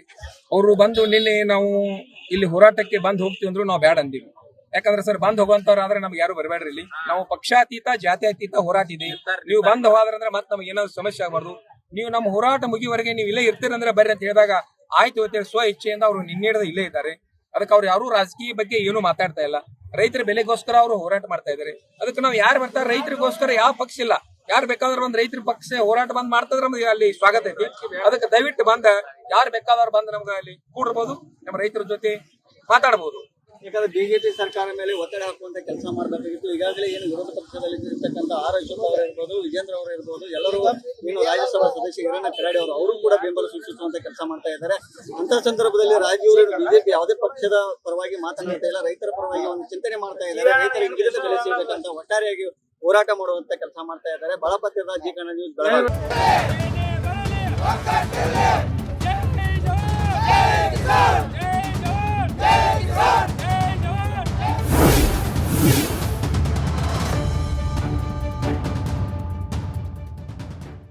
ಅವರು ಬಂದು ನಿನ್ನೆ ನಾವು ಇಲ್ಲಿ ಹೋರಾಟಕ್ಕೆ ಬಂದ್ ಹೋಗ್ತೀವಿ ಅಂದ್ರು ನಾವು ಬ್ಯಾಡ ಅಂದಿವಿ. ಯಾಕಂದ್ರೆ ಸರ್ ಬಂದ್ ಹೋಗುವಂತವ್ರು ಆದ್ರೆ ನಮ್ಗೆ ಯಾರು ಬರಬೇಡ್ರಿ. ಇಲ್ಲಿ ನಾವು ಪಕ್ಷಾತೀತ ಜಾತ್ಯತೀತ ಹೋರಾಟ ಇದೆ. ನೀವು ಬಂದ್ ಹೋದ್ರಂದ್ರೆ ಮತ್ತೆ ನಮ್ಗೆ ಏನಾದ್ರು ಸಮಸ್ಯೆ ಆಗಬಾರ್ದು. ನೀವು ನಮ್ಮ ಹೋರಾಟ ಮುಗಿವರೆಗೆ ನೀವು ಇಲ್ಲೇ ಇರ್ತೀರಂದ್ರೆ ಬರ್ರಿ ಅಂತ ಹೇಳಿದಾಗ ಆಯ್ತು ಅಂತೇಳಿ ಸ್ವ ಇಚ್ಛೆಯಿಂದ ಅವರು ನಿನ್ನೆಡದ ಇಲ್ಲೇ ಇದ್ದಾರೆ. ಅದಕ್ಕೆ ಅವ್ರು ಯಾರು ರಾಜಕೀಯ ಬಗ್ಗೆ ಏನು ಮಾತಾಡ್ತಾ ಇಲ್ಲ. ರೈತರ ಬೆಲೆಗೋಸ್ಕರ ಅವರು ಹೋರಾಟ ಮಾಡ್ತಾ ಇದ್ದಾರೆ. ಅದಕ್ಕೆ ನಾವು ಯಾರು ಬರ್ತಾರೆ ರೈತರಿಗೋಸ್ಕರ ಯಾವ ಪಕ್ಷ ಇಲ್ಲ. ಯಾರು ಬೇಕಾದ್ರೂ ಒಂದ್ ರೈತರ ಪಕ್ಷ ಹೋರಾಟ ಬಂದ್ ಮಾಡ್ತಿದ್ರೆ ನಮ್ಗೆ ಅಲ್ಲಿ ಸ್ವಾಗತ ಐತಿ. ಅದಕ್ಕೆ ದಯವಿಟ್ಟು ಬಂದ ಯಾರು ಬೇಕಾದವ್ರು ಬಂದ್ ನಮ್ಗೆ ಅಲ್ಲಿ ಕೂಡಿರ್ಬೋದು, ನಮ್ಮ ರೈತರ ಜೊತೆ ಮಾತಾಡಬಹುದು. ಯಾಕಂದ್ರೆ ಬಿಜೆಪಿ ಸರ್ಕಾರ ಮೇಲೆ ಒತ್ತಡ ಹಾಕುವಂತ ಕೆಲಸ ಮಾಡಬೇಕಾಗಿತ್ತು. ಈಗಾಗಲೇ ಏನು ವಿರೋಧ ಪಕ್ಷದಲ್ಲಿ ಇರ್ತಕ್ಕಂಥ ಆರ್ ಅಶೋಕ್ ಅವರು ಇರ್ಬೋದು, ವಿಜೇಂದ್ರ ಅವರು ಇರ್ಬೋದು, ಎಲ್ಲರೂ ಏನು ರಾಜ್ಯಸಭಾ ಸದಸ್ಯ ಈರಣ್ಣ ಖರಾಡಿ ಅವರು ಕೂಡ ಬೆಂಬಲ ಸೂಚಿಸುವಂತ ಕೆಲಸ ಮಾಡ್ತಾ ಇದ್ದಾರೆ. ಅಂತ ಸಂದರ್ಭದಲ್ಲಿ ರಾಜ್ಯವರು ಬಿಜೆಪಿ ಯಾವುದೇ ಪಕ್ಷದ ಪರವಾಗಿ ಮಾತನಾಡ್ತಾ ಇಲ್ಲ, ರೈತರ ಪರವಾಗಿ ಒಂದು ಚಿಂತನೆ ಮಾಡ್ತಾ ಇದ್ದಾರೆ. ರೈತರಿಗೆ ಗಿಡದ ಬೆಲೆ ಸಿಗಬೇಕಂತ ಒಟ್ಟಾರೆಯಾಗಿ ಹೋರಾಟ ಮಾಡುವಂತ ಕೆಲಸ ಮಾಡ್ತಾ ಇದ್ದಾರೆ. ಬಳಪತ್ರದ ಜಿ ಕನ್ನಡ ನ್ಯೂಸ್ ಬೆಳಗಾವಿ.